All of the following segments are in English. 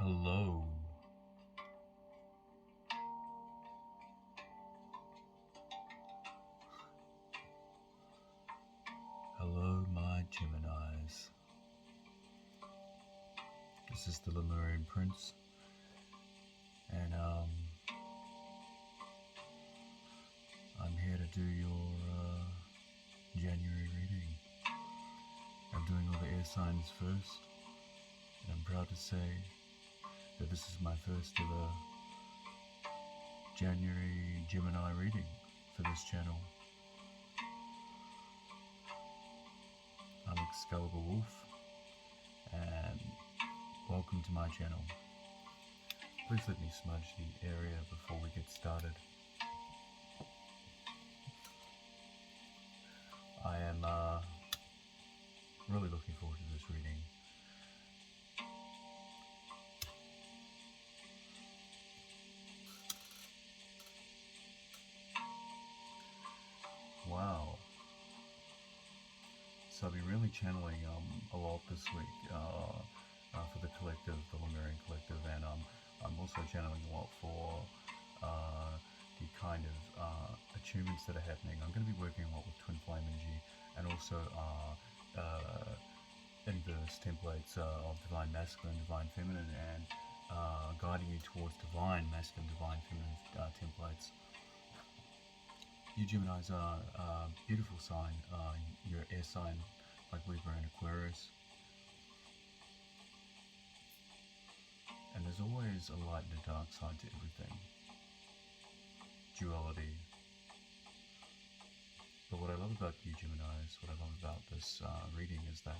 Hello. Hello, my Geminis. This is the Lemurian Prince, and I'm here to do your January reading. I'm doing all the air signs first, and I'm proud to say that this is my first ever January Gemini reading for this channel. I'm Excalibur Wolf, and welcome to my channel. Please let me smudge the area before we get started. I am really looking forward to this reading. Wow. So I've been really channeling a lot this week for the collective, the Lemurian collective, and I'm also channeling a lot for the kind of attunements that are happening. I'm going to be working a lot with twin flame energy, and also inverse templates of divine masculine, divine feminine, and guiding you towards divine masculine, divine feminine templates. You Geminis are a beautiful sign. You're air sign like Libra and Aquarius. And there's always a light and a dark side to everything. Duality. But what I love about you Geminis, what I love about this reading is that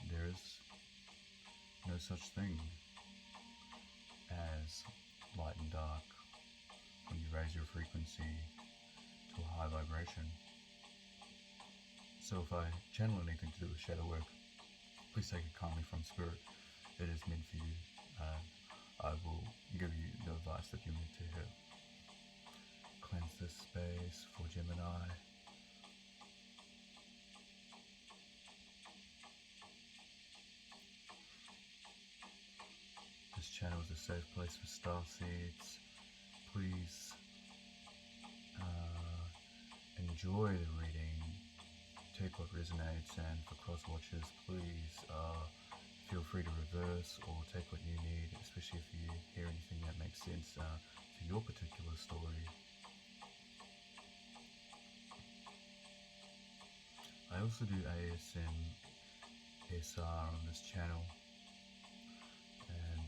there is no such thing as light and dark when you raise your frequency to a high vibration. So if I channel anything to do with shadow work, please take it calmly from spirit. It is meant for you, and I will give you the advice that you're meant to hear. Cleanse this space for Gemini. This channel is a safe place for starseeds. Please enjoy the reading, take what resonates, and for cross watchers, please feel free to reverse or take what you need, especially if you hear anything that makes sense to your particular story. I also do ASM SR on this channel, and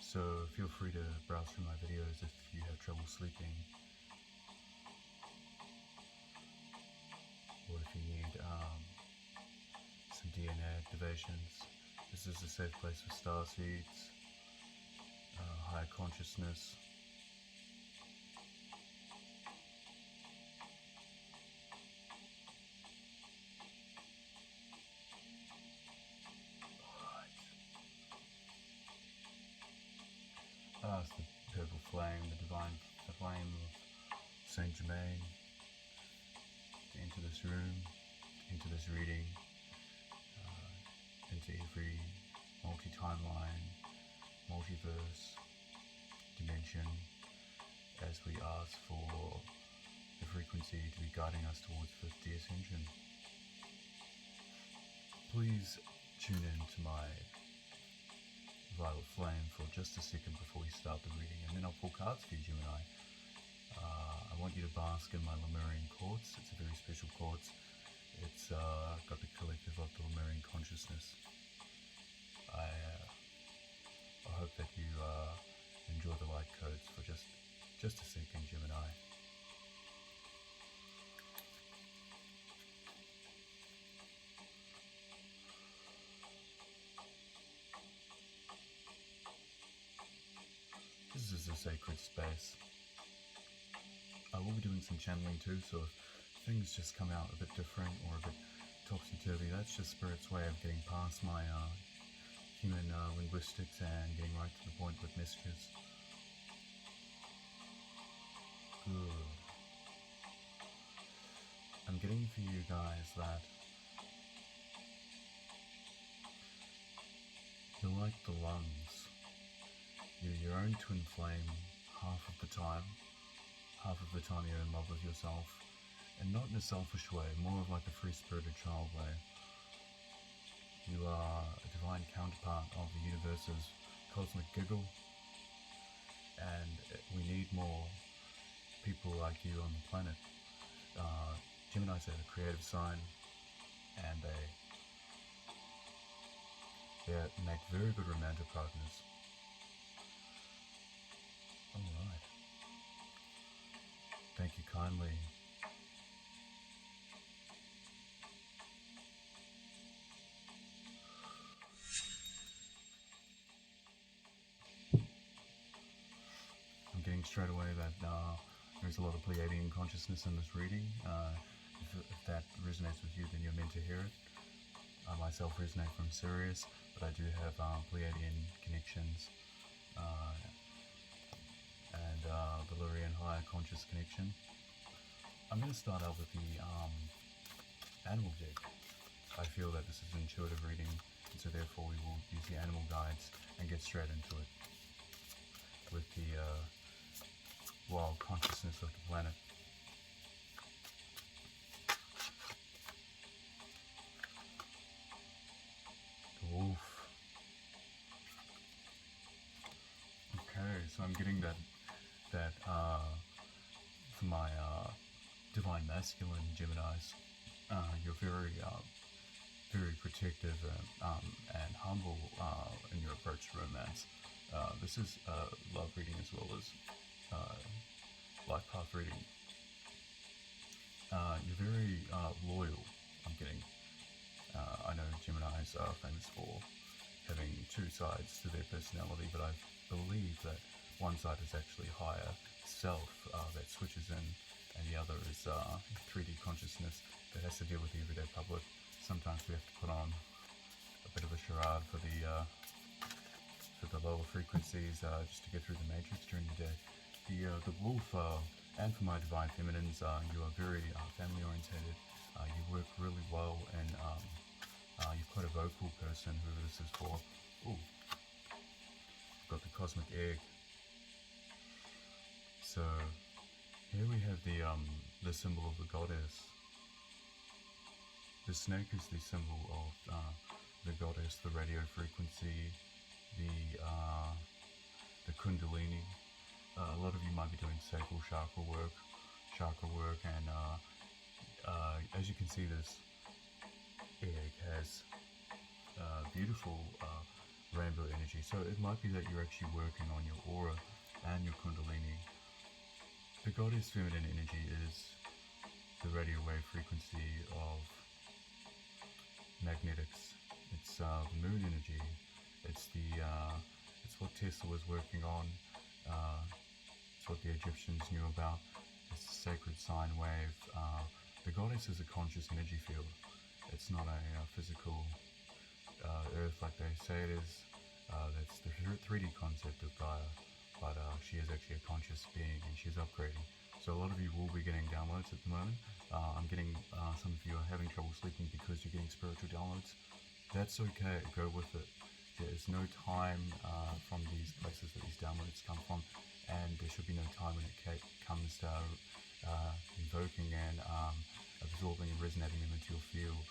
so feel free to browse through my videos if you have trouble sleeping, or if you need some DNA activations. This is a safe place for starseeds, higher consciousness. It's the purple flame, the flame of Saint Germain, to enter this room, into this reading, into every multi-timeline, multiverse, dimension, as we ask for the frequency to be guiding us towards 50th ascension. Please tune in to my violet flame for just a second before we start the reading, and then I'll pull cards for you, Gemini. I want you to bask in my Lemurian quartz. It's a very special quartz. It's got the collective of the Lemurian consciousness. I hope that you enjoy the light codes for just a second, Gemini. This is a sacred space. I will be doing some channeling too, so if things just come out a bit different or a bit topsy-turvy, that's just Spirit's way of getting past my human linguistics and getting right to the point with messages. Good. I'm getting for you guys that your like the lungs. You're own twin flame half of the time. Half of the time you're in love with yourself, and not in a selfish way, more of like a free-spirited child way. You are a divine counterpart of the universe's cosmic giggle, and we need more people like you on the planet. Gemini's a creative sign, and they make very good romantic partners. Alright. Thank you kindly. I'm getting straight away that there's a lot of Pleiadian consciousness in this reading. If that resonates with you, then you're meant to hear it. I myself resonate from Sirius, but I do have Pleiadian connections and the Lyrian higher conscious connection. I'm going to start out with the animal deck. I feel that this is an intuitive reading, and so therefore we will use the animal guides and get straight into it with the wild consciousness of the planet. The wolf. Okay, so I'm getting that for my divine masculine Geminis. You're very protective and humble in your approach to romance. This is love reading as well as life path reading. You're very loyal, I'm getting. I know Geminis are famous for having two sides to their personality, but I believe that one side is actually higher self that switches in, and the other is 3D consciousness that has to deal with the everyday public. Sometimes we have to put on a bit of a charade for the lower frequencies just to get through the matrix during the day. The wolf, and for my divine feminines, you are very family orientated. You work really well, and you're quite a vocal person, whoever this is for. Ooh, got the cosmic egg. So here we have the symbol of the goddess. The snake is the symbol of the goddess, the radio frequency, the kundalini. A lot of you might be doing sacral chakra work, and as you can see, this egg has beautiful rainbow energy. So it might be that you're actually working on your aura and your kundalini. The goddess feminine energy is the radio wave frequency of magnetics. It's the moon energy. It's what Tesla was working on. It's what the Egyptians knew about. It's the sacred sine wave. The goddess is a conscious energy field. It's not a physical earth like they say it is. That's the 3D concept of Gaia, but she is actually a conscious being, and she's upgrading. So a lot of you will be getting downloads at the moment. I'm getting some of you are having trouble sleeping because you're getting spiritual downloads. That's okay, go with it. There's no time from these places that these downloads come from, and there should be no time when it comes to invoking and absorbing and resonating them into your field.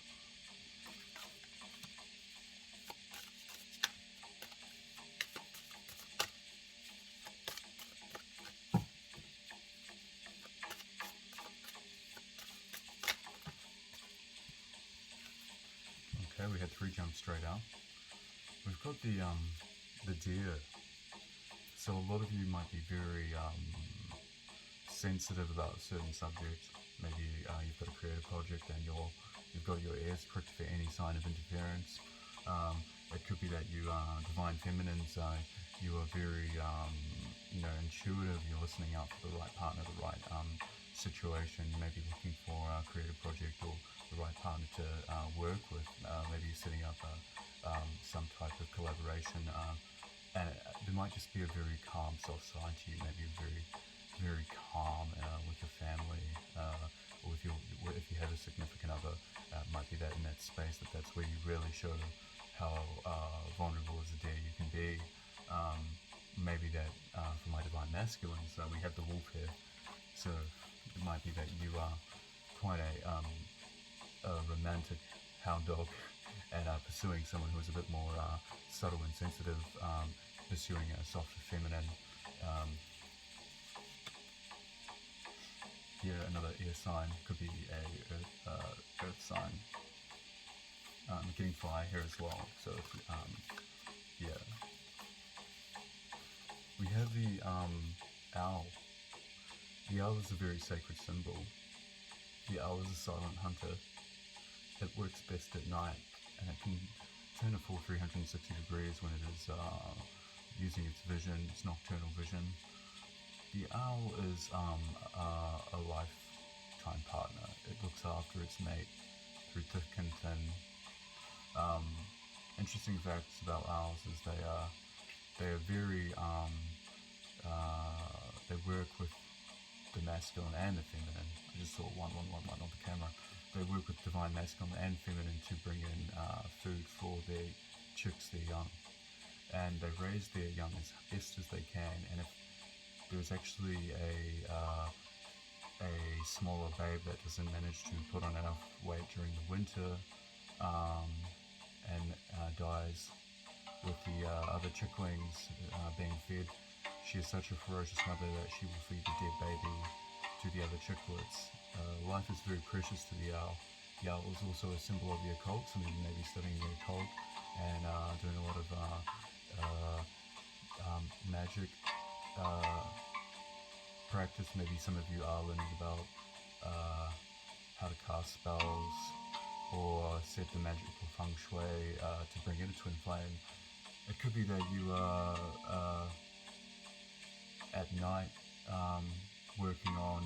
Okay, we had 3 jumps straight out. We've got the deer. So a lot of you might be very sensitive about a certain subject. Maybe you've got a creative project and you've got your ears pricked for any sign of interference. It could be that you are divine feminines. You are very intuitive. You're listening out for the right partner, the right situation. You may be looking for a creative project or the right partner to work with. Maybe you're setting up some type of collaboration, and there might just be a very calm soft side to you. Maybe very, very calm with your family, or if you have a significant other. It might be that in that space that's where you really show how vulnerable as a deer you can be. Maybe that for my divine masculine, so we have the wolf here, so it might be that you are quite a romantic hound dog and pursuing someone who is a bit more subtle and sensitive, pursuing a softer feminine. Here another air sign, could be a earth sign. Getting fire here as well, so yeah. We have the owl. The owl is a very sacred symbol. The owl is a silent hunter. It works best at night, and it can turn a full 360 degrees when it is using its vision, its nocturnal vision. The owl is a lifetime partner. It looks after its mate through thick and thin. Interesting facts about owls is they are very they work with the masculine and the feminine. I just saw one on the camera. They work with divine masculine and feminine to bring in food for their chicks, their young, and they raise their young as best as they can. And if there's actually a smaller babe that doesn't manage to put on enough weight during the winter and dies with the other chicklings being fed, she is such a ferocious mother that she will feed the dead baby to the other chicklets. Life is very precious to the owl. The owl is also a symbol of the occult. Some of you may be studying the occult and doing a lot of magic practice. Maybe some of you are learning about how to cast spells or set the magical feng shui to bring in a twin flame. It could be that you are at night working on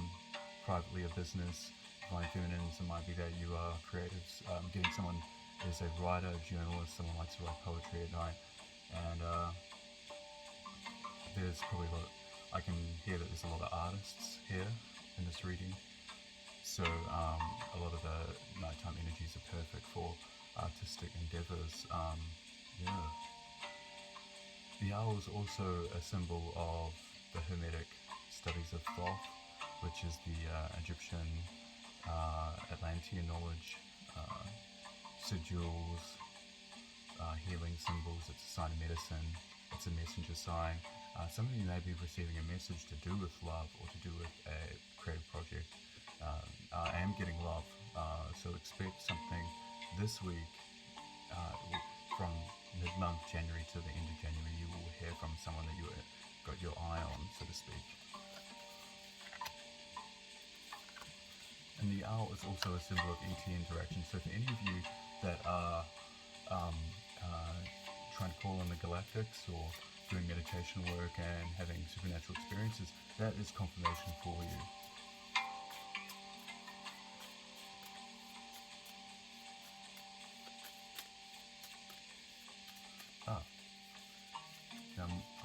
privately a business, divine feminines. It might be that you are creatives, getting someone is a writer, a journalist, someone likes to write poetry at night, and there's probably I can hear that there's a lot of artists here in this reading, so a lot of the nighttime energies are perfect for artistic endeavors. Yeah. The owl is also a symbol of the Hermetic studies of Thoth, which is the Egyptian Atlantean knowledge, sigils, healing symbols. It's a sign of medicine. It's a messenger sign. Some of you may be receiving a message to do with love or to do with a creative project. I am getting love, so expect something this week. From mid-month January to the end of January, you will hear from someone that you got your eye on, so to speak. And the owl is also a symbol of ET interaction. So for any of you that are trying to call in the galactics or doing meditation work and having supernatural experiences, that is confirmation for you.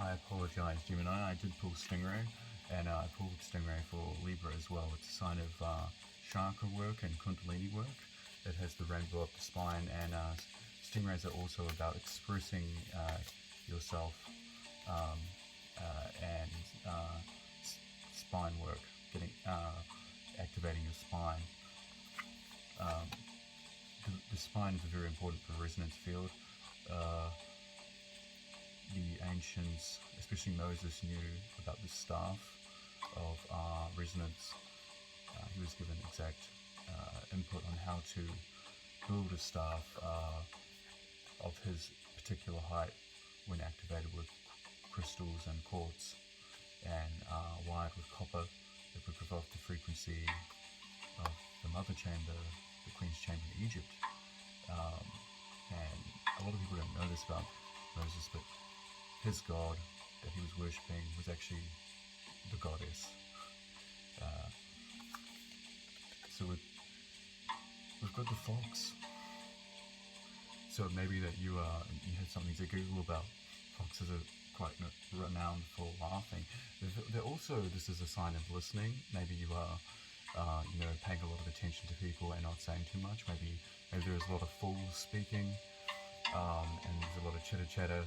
I apologize, Gemini. I did pull Stingray, and I pulled Stingray for Libra as well. It's a sign of chakra work and Kundalini work. It has the rainbow up the spine, and Stingrays are also about expressing yourself and spine work, activating your spine. The spine is very important for resonance field. The ancients, especially Moses, knew about the staff of resonance. He was given exact input on how to build a staff of his particular height when activated with crystals and quartz and wired with copper. It would give off the frequency of the mother chamber, the queen's chamber in Egypt. And a lot of people don't know this about Moses, but his god that he was worshipping was actually the goddess. So we've got the fox. So maybe that you had something to Google about. Foxes are quite renowned for laughing. They're also, this is a sign of listening. Maybe you are paying a lot of attention to people and not saying too much. Maybe there's a lot of fools speaking. and there's a lot of chitter chatter,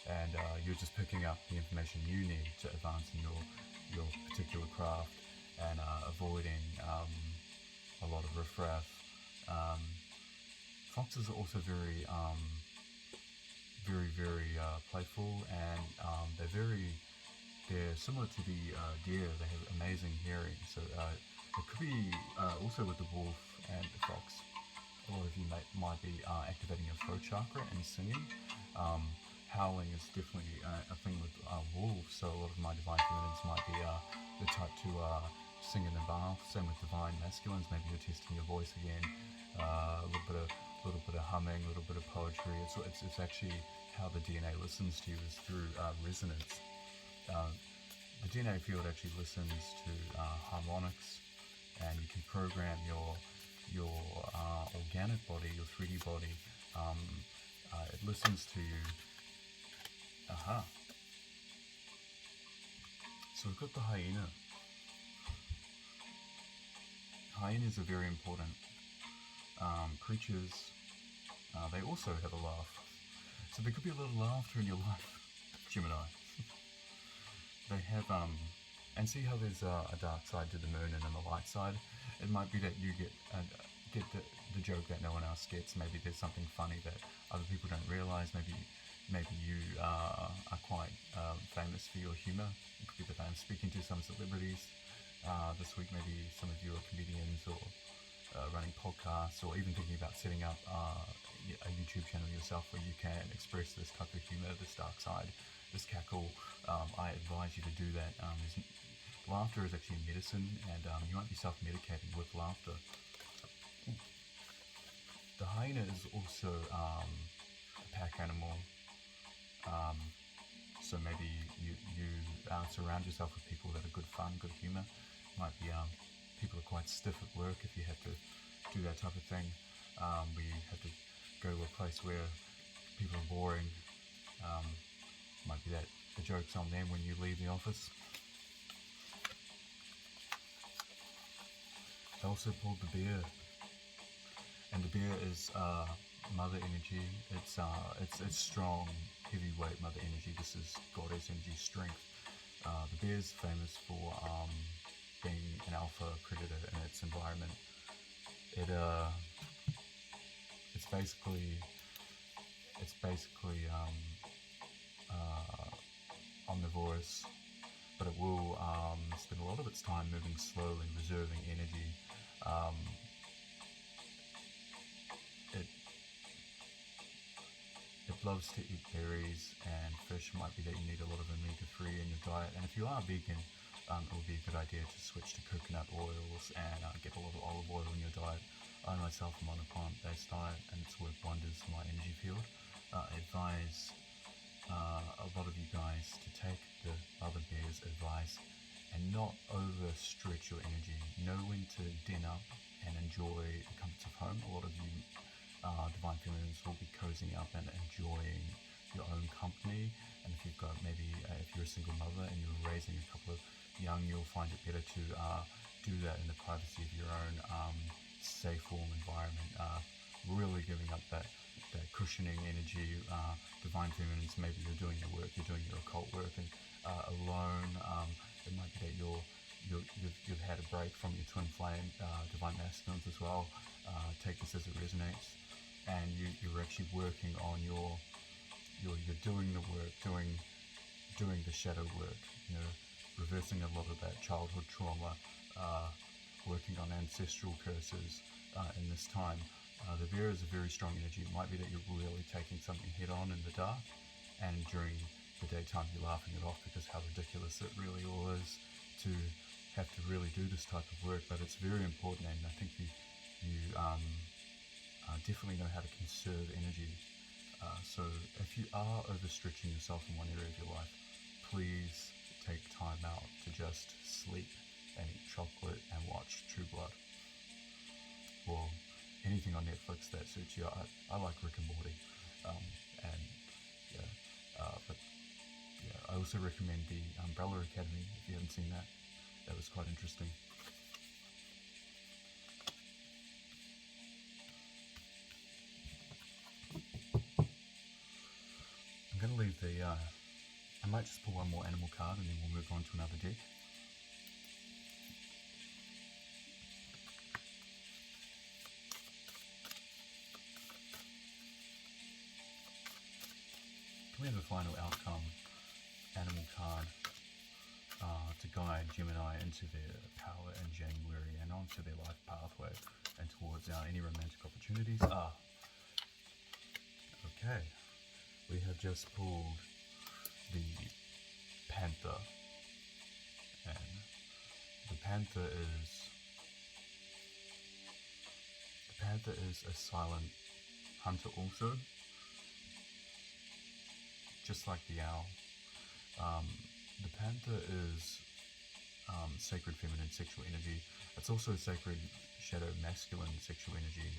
and you're just picking up the information you need to advance in your particular craft, and avoiding a lot of riffraff. Foxes are also very playful, and they're similar to the deer. They have amazing hearing, so it could be also with the wolf and the fox. A lot of you might be activating your throat chakra and singing. Howling is definitely a thing with wolves, so a lot of my divine feminines might be the type to sing in the bath. Same with divine masculines. Maybe you're testing your voice again. A little bit of humming, a little bit of poetry. It's actually how the DNA listens to you is through resonance. The DNA field actually listens to harmonics, and you can program your organic body, your 3D body. It listens to you. So we've got the hyena. Hyenas are very important creatures. They also have a laugh. So there could be a little laughter in your life, Gemini. They have, and see how there's a dark side to the moon and then the light side? It might be that you get the joke that no one else gets. Maybe there's something funny that other people don't realize. Maybe you are quite famous for your humor. It could be that I'm speaking to some celebrities this week. Maybe some of you are comedians or running podcasts, or even thinking about setting up a YouTube channel yourself where you can express this type of humor, this dark side, this cackle. I advise you to do that. Laughter is actually medicine, and you might be self-medicating with laughter. The hyena is also a pack animal, so maybe you surround yourself with people that are good fun, good humor. Might be people are quite stiff at work if you have to do that type of thing. Where you have to go to a place where people are boring. Might be that the joke's on them when you leave the office. I also pulled the bear, and the bear is mother energy. It's strong, heavyweight mother energy. This is goddess energy, strength. The bear is famous for being an alpha predator in its environment. It's basically omnivorous, but it will spend a lot of its time moving slowly, reserving energy. It loves to eat berries and fish. Might be that you need a lot of omega-3 in your diet, and if you are vegan, it would be a good idea to switch to coconut oils and get a lot of olive oil in your diet. I myself am on a plant-based diet, and it's worked wonders for my energy field. I advise a lot of you guys to take the other bear's advice and not overstretch your energy. Know when to den up and enjoy the comforts of home. A lot of you divine feminines will be cozying up and enjoying your own company, and if you've got if you're a single mother and you're raising a couple of young, you'll find it better to do that in the privacy of your own safe, warm environment. Really giving up that cushioning energy. Divine feminines, maybe you're doing your work, you're doing your occult work, and alone. It might be that you've had a break from your twin flame, divine masculines as well. Take this as it resonates, and you're actually working on you're doing the work, doing the shadow work. Reversing a lot of that childhood trauma, working on ancestral curses in this time. The bear is a very strong energy. It might be that you're really taking something head on in the dark, and during the daytime you're laughing it off because how ridiculous it really all is to have to really do this type of work. But it's very important, and I think you definitely know how to conserve energy. So if you are overstretching yourself in one area of your life, please take time out to just sleep and eat chocolate and watch True Blood, or anything on Netflix that suits you. I like Rick and Morty, but I also recommend the Umbrella Academy if you haven't seen that. That was quite interesting. might just pull one more animal card and then we'll move on to another deck. We have a final outcome animal card to guide Gemini into their power in January and onto their life pathway and towards any romantic opportunities. Okay, we have just pulled the Panther, and the Panther is a silent hunter also, just like the owl. The Panther is sacred feminine sexual energy. It's also sacred shadow masculine sexual energy.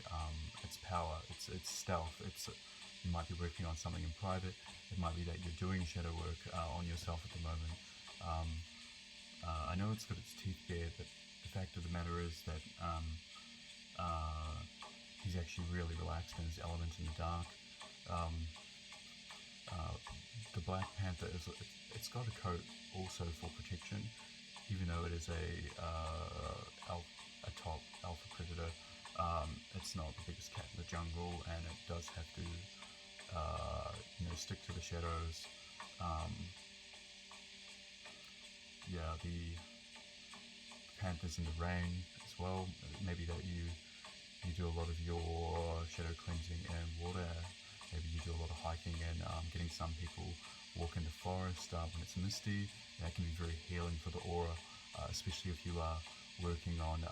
It's power, it's stealth, you might be working on something in private. It might be that you're doing shadow work on yourself at the moment. I know it's got its teeth bared, but the fact of the matter is that he's actually really relaxed in his element in the dark. The Black Panther it's got a coat also for protection, even though it is a top alpha predator. It's not the biggest cat in the jungle, and it does have to stick to the shadows. The Panthers in the rain as well. Maybe that you do a lot of your shadow cleansing in water. Maybe you do a lot of hiking and getting some people walk in the forest when it's misty. That can be very healing for the aura, especially if you are working on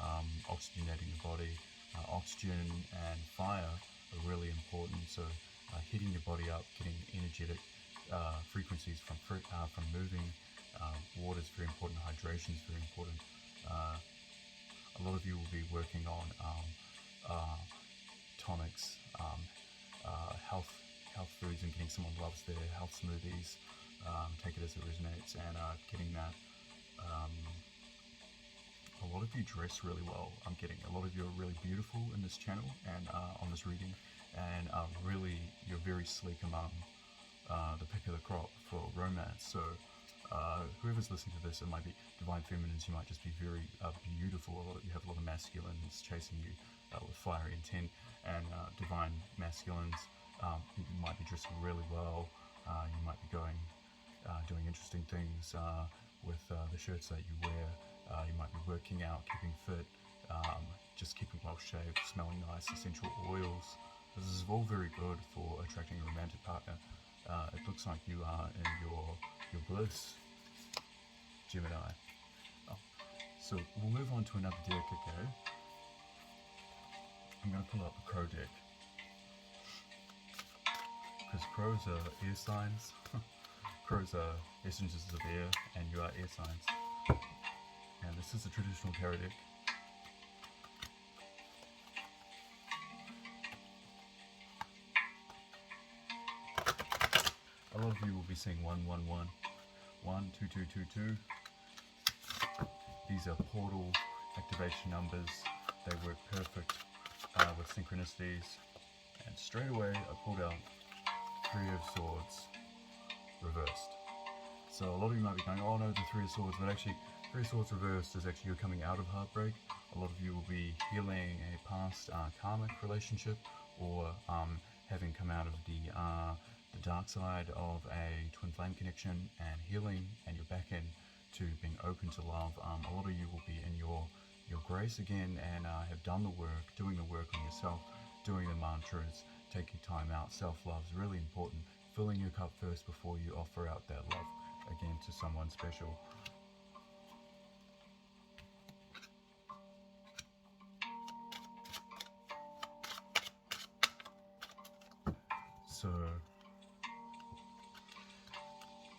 oxygenating the body. Oxygen and fire are really important, so heating your body up, getting energetic frequencies from moving. Water is very important, hydration is very important. A lot of you will be working on tonics, health foods, and getting someone loves their health smoothies. Take it as it resonates, and getting that. A lot of you dress really well. I'm getting a lot of you are really beautiful in this channel and on this reading, and you're very sleek among the pick of the crop for romance. So whoever's listening to this, it might be divine feminines. You might just be very beautiful. You have a lot of masculines chasing you with fiery intent, and divine masculines. You might be dressing really well. You might be doing interesting things with the shirts that you wear. You might be working out, keeping fit, just keeping well shaved, smelling nice, essential oils. This is all very good for attracting a romantic partner. It looks like you are in your bliss, Gemini. So we'll move on to another deck, okay? I'm going to pull out the crow deck, because crows are air signs. Crows are essences of air, and you are air signs. And this is a traditional tarot deck. A lot of you will be seeing 111, 12222. These are portal activation numbers. They work perfect with synchronicities. And straight away I pulled out Three of Swords reversed. So a lot of you might be going, oh no, the Three of Swords, but actually Three of Swords reversed is actually you're coming out of heartbreak. A lot of you will be healing a past karmic relationship, or having come out of the dark side of a twin flame connection and healing, and you're back in to being open to love. A lot of you will be in your grace again, and have done the work, doing the work on yourself, doing the mantras, taking time out. Self-love is really important. Filling your cup first before you offer out that love again to someone special. So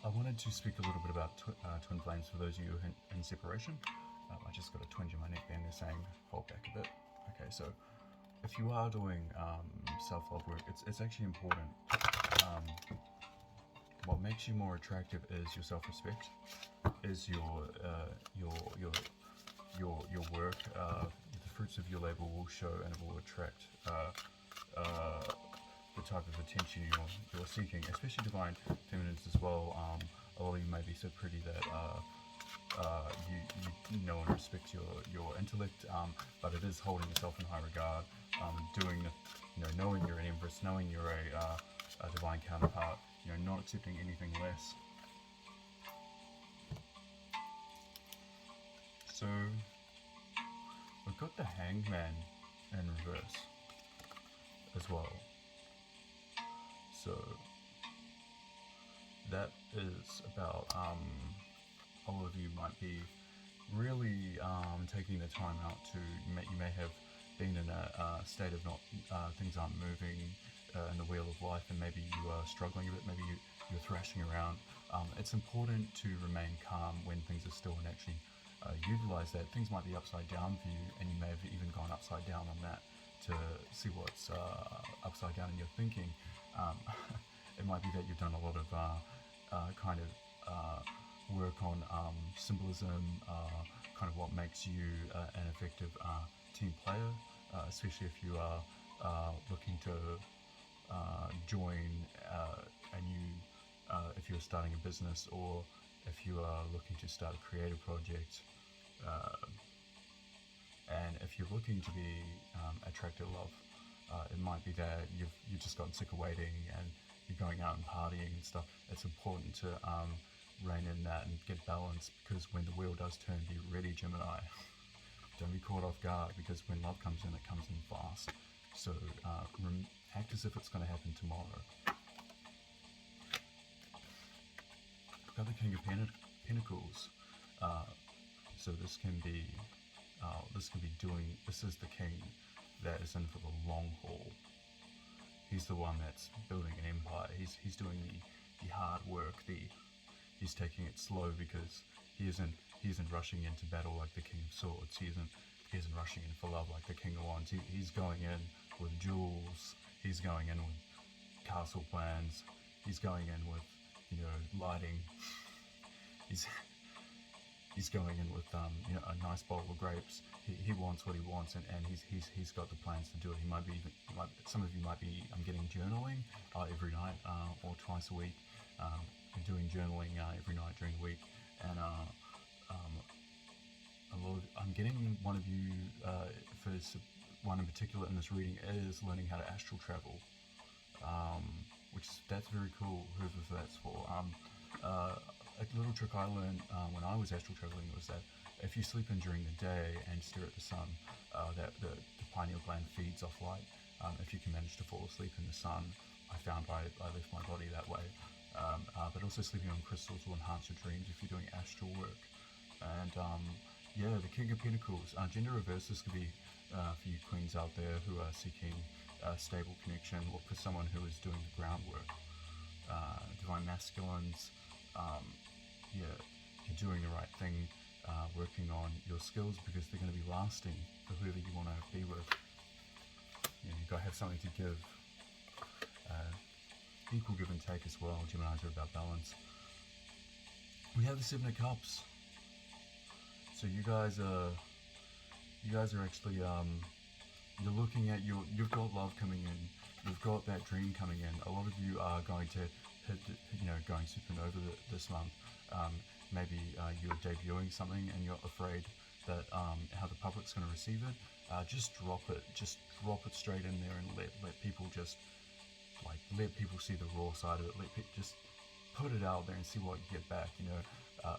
I wanted to speak a little bit about twin flames for those of you in separation. I just got a twinge in my neck then, they're saying hold back a bit. Okay, so if you are doing self-love work, it's actually important. What makes you more attractive is your self-respect, is your work. The fruits of your labor will show, and it will attract the type of attention you're seeking, especially divine feminines as well. a lot of you may be so pretty that you know and respects your intellect, but it is holding yourself in high regard, doing, knowing you're an Empress, knowing you're a divine counterpart, not accepting anything less. So we've got the Hangman in reverse as well. So that is about, a lot of you might be really taking the time out to, you may have been in a state of not, things aren't moving in the wheel of life, and maybe you are struggling a bit, maybe you're thrashing around. It's important to remain calm when things are still, and actually utilize that. Things might be upside down for you, and you may have even gone upside down on that to see what's upside down in your thinking. It might be that you've done a lot of work on symbolism, kind of what makes you an effective team player, especially if you are looking to join a new, if you're starting a business, or if you are looking to start a creative project, and if you're looking to be attracted to love, it might be that you've just gotten sick of waiting and you're going out and partying and stuff. It's important to rein in that and get balance, because when the wheel does turn, be ready, Gemini. Don't be caught off guard, because when love comes in, it comes in fast. So act as if it's going to happen tomorrow. Got the King of Pentacles. So this can be this is the king that is in for the long haul. He's the one that's building an empire. He's doing the hard work. He's taking it slow, because he isn't rushing into battle like the King of Swords. He isn't rushing in for love like the King of Wands. He's going in with jewels. He's going in with castle plans. He's going in with, lighting. He's going in with a nice bowl of grapes. He wants what he wants, and he's got the plans to do it. Some of you might be getting journaling every night or twice a week, doing journaling every night during the week, and I'm getting one of you, for one in particular in this reading, is learning how to astral travel, that's very cool, whoever that's for. A little trick I learned when I was astral traveling was that if you sleep in during the day and stare at the sun, that the pineal gland feeds off light. If you can manage to fall asleep in the sun, I found I left my body that way. But also sleeping on crystals will enhance your dreams if you're doing astral work. And the King of Pentacles, gender reverse. This could be for you queens out there who are seeking a stable connection, or for someone who is doing the groundwork. Divine masculines, you're doing the right thing, working on your skills, because they're going to be lasting for whoever you want to be with. You've got to have something to give. Equal give and take as well. Geminis are about balance. We have the Seven of Cups. So you guys are actually you're looking at you've got love coming in. You've got that dream coming in. A lot of you are going to hit, going supernova this month. Maybe you're debuting something and you're afraid that how the public's going to receive it. Just drop it. Just drop it straight in there and let people just let people see the raw side of it. Just put it out there and see what you get back.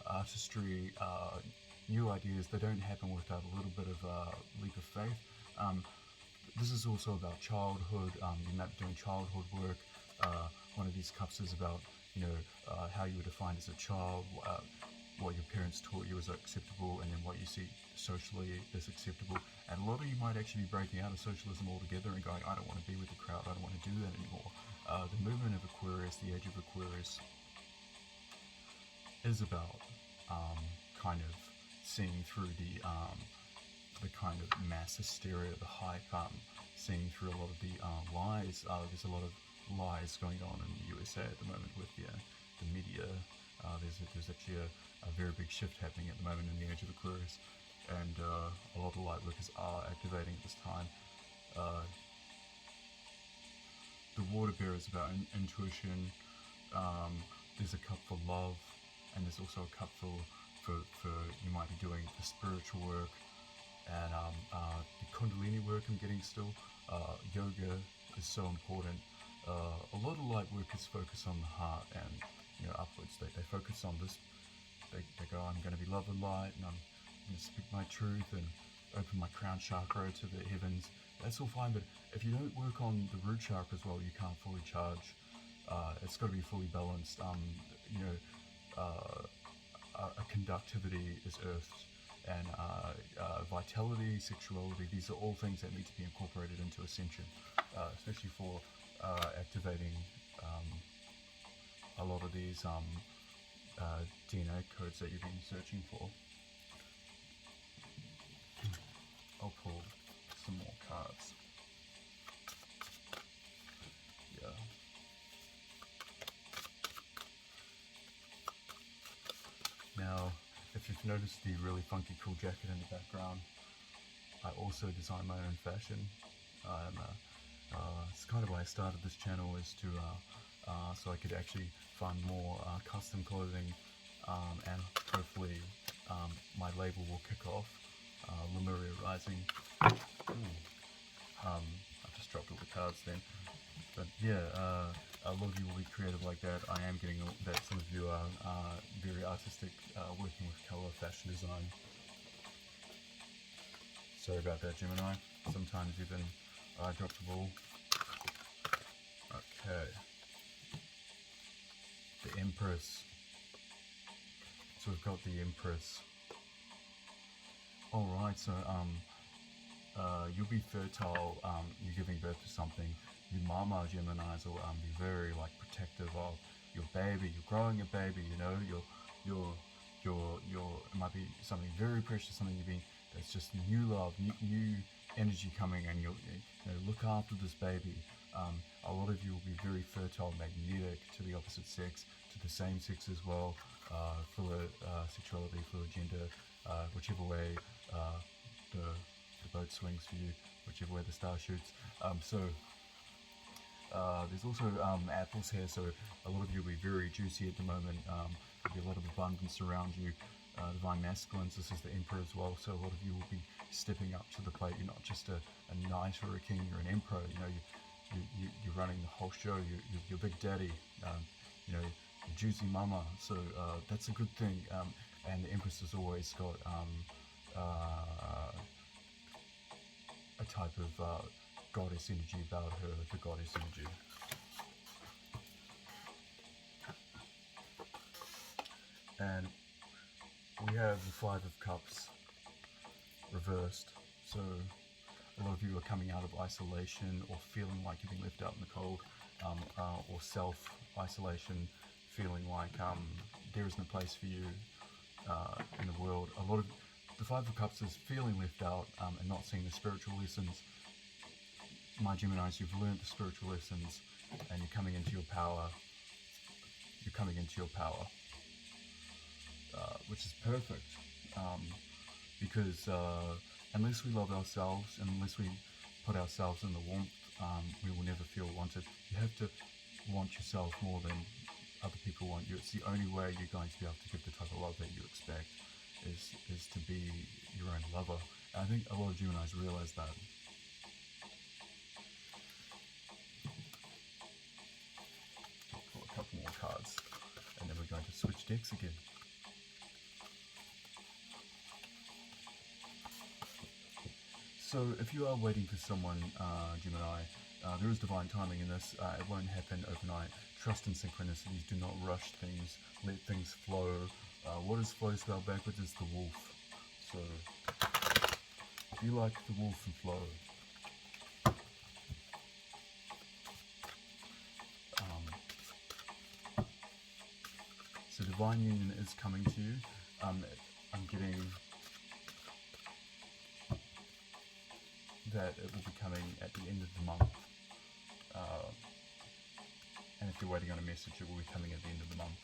Artistry, new ideas, they don't happen without a little bit of leap of faith. This is also about childhood. You might be doing childhood work. One of these cups is about how you were defined as a child, what your parents taught you is acceptable, and then what you see socially is acceptable. And a lot of you might actually be breaking out of socialism altogether and going, I don't want to be with the crowd, I don't want to do that anymore. The movement of Aquarius, the age of Aquarius, is about kind of seeing through the kind of mass hysteria, the hype, seeing through a lot of the lies. There's a lot of lies going on in the USA at the moment with the media. There's actually a very big shift happening at the moment in the age of Aquarius, and a lot of light workers are activating at this time. The water bear is about intuition. There's a cup for love. and there's also a cup for you might be doing the spiritual work and the Kundalini work I'm getting still. Yoga is so important. A lot of light work is focused on the heart and upwards. They focus on this. They go, I'm going to be love and light, and I'm going to speak my truth and open my crown chakra to the heavens. That's all fine, but if you don't work on the root chakra as well, you can't fully charge. It's got to be fully balanced. A conductivity is earth, and vitality, sexuality, these are all things that need to be incorporated into ascension, especially for activating a lot of these DNA codes that you've been searching for. I'll pull some more cards. Yeah. Now, if you've noticed the really funky cool jacket in the background, I also design my own fashion. It's kind of why I started this channel, is to so I could actually find more custom clothing, and hopefully my label will kick off. Lemuria Rising. I just dropped all the cards then. But yeah, a lot of you will be creative like that. I am getting that some of you are very artistic, working with color, fashion design. Sorry about that, Gemini. Sometimes even I dropped the ball. Okay. The Empress. So we've got the Empress. Alright, so you'll be fertile, you're giving birth to something. Your mama Geminis will be very protective of your baby. You're growing a baby, it might be something very precious, something that's just new love, new energy coming, and you'll look after this baby. A lot of you will be very fertile, magnetic to the opposite sex, to the same sex as well, for sexuality, for gender, whichever way the boat swings for you, whichever way the star shoots. There's also apples here, so a lot of you will be very juicy at the moment. There'll be a lot of abundance around you. Divine masculines, this is the Emperor as well, so a lot of you will be stepping up to the plate. You're not just a knight or a king, you're an emperor. You're running the whole show. You're Big Daddy. Your juicy mama. So that's a good thing. And the Empress has always got a type of goddess energy about her, the goddess energy. And we have the Five of Cups reversed. So a lot of you are coming out of isolation, or feeling like you're being left out in the cold, or self-isolation, feeling like there isn't a place for you in the world. A lot of the Five of Cups is feeling left out and not seeing the spiritual lessons. My Geminis, you've learned the spiritual lessons, and you're coming into your power. You're coming into your power, which is perfect, because unless we love ourselves, and unless we put ourselves in the warmth, we will never feel wanted. You have to want yourself more than other people want you. It's the only way you're going to be able to give the type of love that you expect, is to be your own lover. And I think a lot of Geminis realize that. Pull a couple more cards, and then we're going to switch decks again. So if you are waiting for someone, Gemini, there is divine timing in this. It won't happen overnight. Trust in synchronicities. Do not rush things. Let things flow. What is flow spelled backwards is the wolf. So be like the wolf and flow. So divine union is coming to you. I'm getting that it will be coming at the end of the month, and if you're waiting on a message, it will be coming at the end of the month.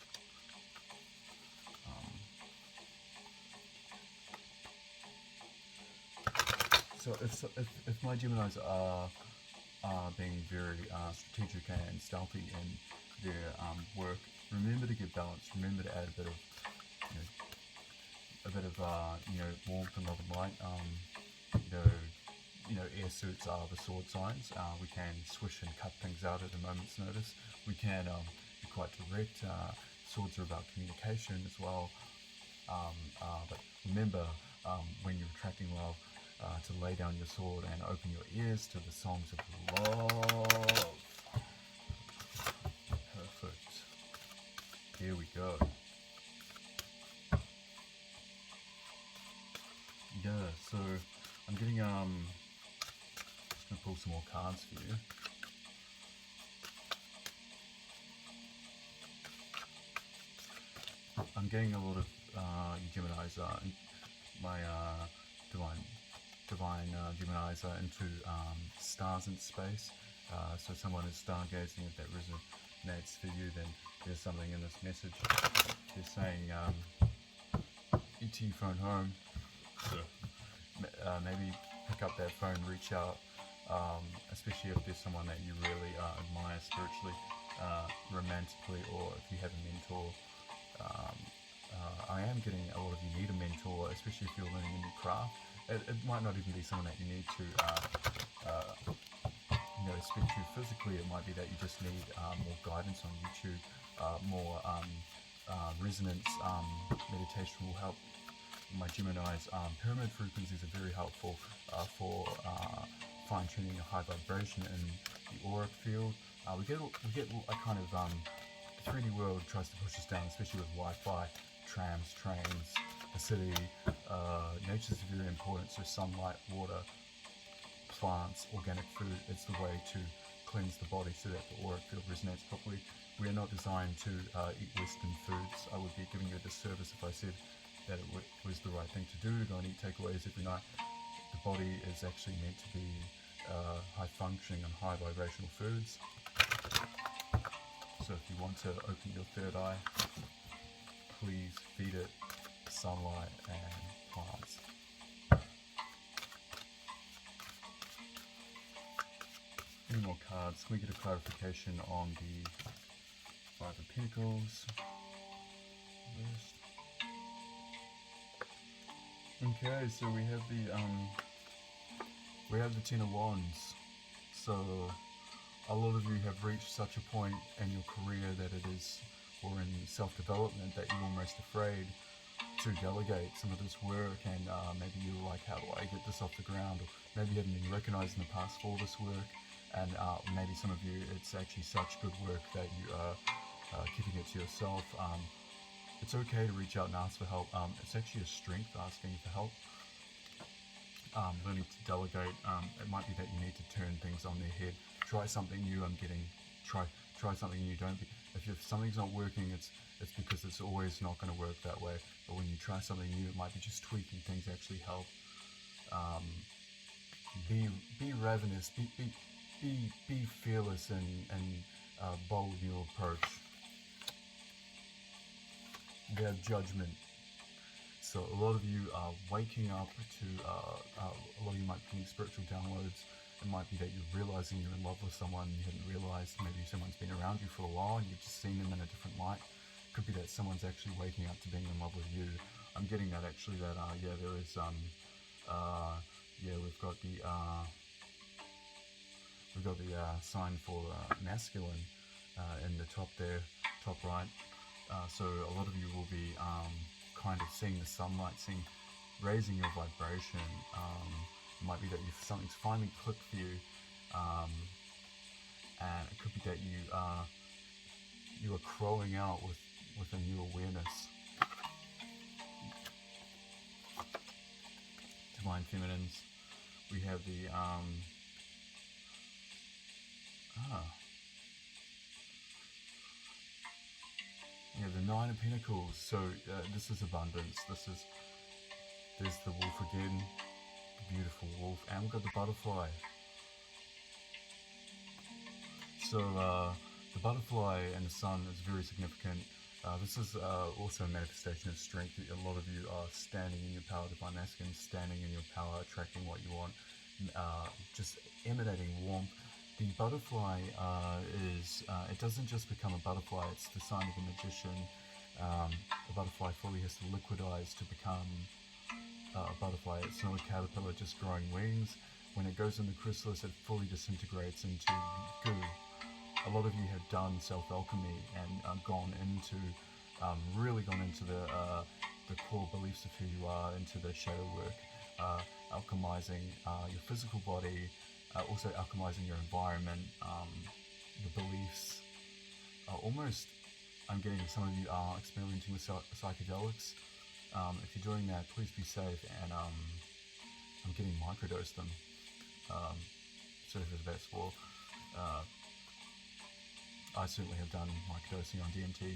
So if my Geminis are being very strategic and stealthy in their work, remember to get balanced. Remember to add a bit of, warmth and love and light. Air suits are the sword signs. We can swish and cut things out at a moment's notice. We can be quite direct. Swords are about communication as well. But remember, when you're attracting love, to lay down your sword and open your ears to the songs of love. Perfect. Here we go. Yeah, so I'm getting just gonna pull some more cards for you. I'm getting a lot of you Geminis, my divine Geminis are into stars in space. So someone is stargazing. If that resonates for you, then there's something in this message. They're saying ET phone home. So maybe pick up that phone, reach out, especially if there's someone that you really admire spiritually, romantically, or if you have a mentor. I am getting a lot of you need a mentor, especially if you're learning a new craft. It might not even be someone that you need to speak to physically. It might be that you just need more guidance on YouTube, more resonance meditation will help. My Gemini's pyramid frequencies are very helpful for fine-tuning a high vibration in the auric field. We get a kind of the 3D world tries to push us down, especially with Wi-Fi, trams, trains, the city. Nature's very important, so sunlight, water, plants, organic food, it's the way to cleanse the body so that the auric field resonates properly. We are not designed to eat Western foods. I would be giving you a disservice if I said that it was the right thing to do, to go and eat takeaways every night. The body is actually meant to be high functioning and high vibrational foods. So if you want to open your third eye, please feed it sunlight and plants. Any more cards? Can we get a clarification on the Five of Pentacles? Okay, so we have the Ten of Wands. So a lot of you have reached such a point in your career that it is, or in self-development, that you're almost afraid to delegate some of this work, and maybe you're like, how do I get this off the ground? Or maybe you haven't been recognized in the past for this work, and maybe some of you, it's actually such good work that you are keeping it to yourself. It's okay to reach out and ask for help. It's actually a strength asking for help. Learning to delegate. It might be that you need to turn things on their head. Try something new. Try something new. If something's not working, it's because it's always not going to work that way. But when you try something new, it might be just tweaking things actually help. Be ravenous. Be fearless and bold in your approach. They have judgment. So a lot of you are waking up to, a lot of you might be getting spiritual downloads. It might be that you're realizing you're in love with someone you hadn't realized. Maybe someone's been around you for a while and you've just seen them in a different light. Could be that someone's actually waking up to being in love with you. I'm getting that actually, that there is we've got the sign for masculine in the top there, top right. So a lot of you will be kind of seeing the sunlight, raising your vibration. It might be that something's finally clicked for you, and it could be that you are crowing out with a new awareness. Divine Feminines. We have the the Nine of Pentacles. So this is abundance. There's the wolf again, the beautiful wolf, and we've got the butterfly. So the butterfly and the sun is very significant. This is also a manifestation of strength. A lot of you are standing in your power, divine masculine, standing in your power, attracting what you want, just emanating warmth. The butterfly it doesn't just become a butterfly, it's the sign of a magician. The butterfly fully has to liquidize to become a butterfly. It's not a caterpillar just growing wings. When it goes in the chrysalis, it fully disintegrates into goo. A lot of you have done self-alchemy and really gone into the core beliefs of who you are, into the shadow work, alchemizing your physical body, also alchemizing your environment, your beliefs. Almost, I'm getting some of you are experimenting with psychedelics. If you're doing that, please be safe, and I'm getting microdosed them. Serve as best for. I certainly have done microdosing on DMT,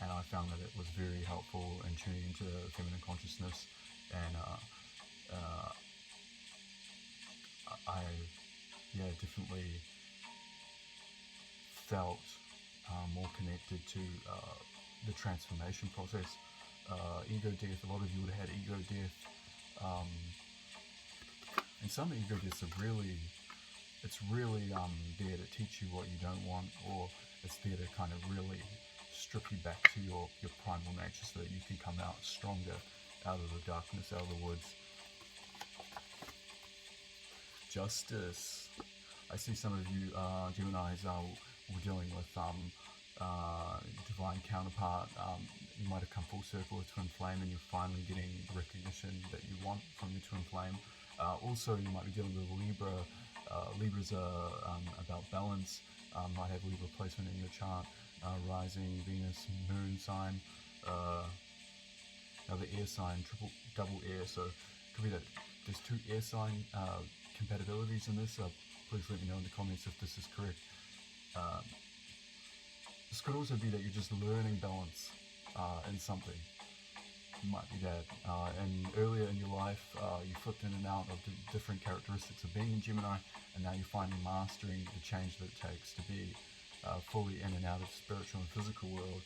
and I found that it was very helpful in tuning into feminine consciousness, and I definitely felt more connected to the transformation process. Ego death, a lot of you would have had ego death, and some ego deaths are really there to teach you what you don't want, or it's there to kind of really strip you back to your primal nature so that you can come out stronger out of the darkness, out of the woods. Justice. I see some of you Geminis were dealing with divine counterpart. You might have come full circle with twin flame, and you're finally getting the recognition that you want from your twin flame. Also, you might be dealing with Libra. Libras are about balance. Might have Libra placement in your chart. Rising, Venus, Moon sign. Another air sign, double air. So it could be that there's two air sign compatibilities in this. Please let me know in the comments if this is correct. This could also be that you're just learning balance in something. It might be that and earlier in your life you flipped in and out of the different characteristics of being in Gemini, and now you're finally mastering the change that it takes to be fully in and out of spiritual and physical world,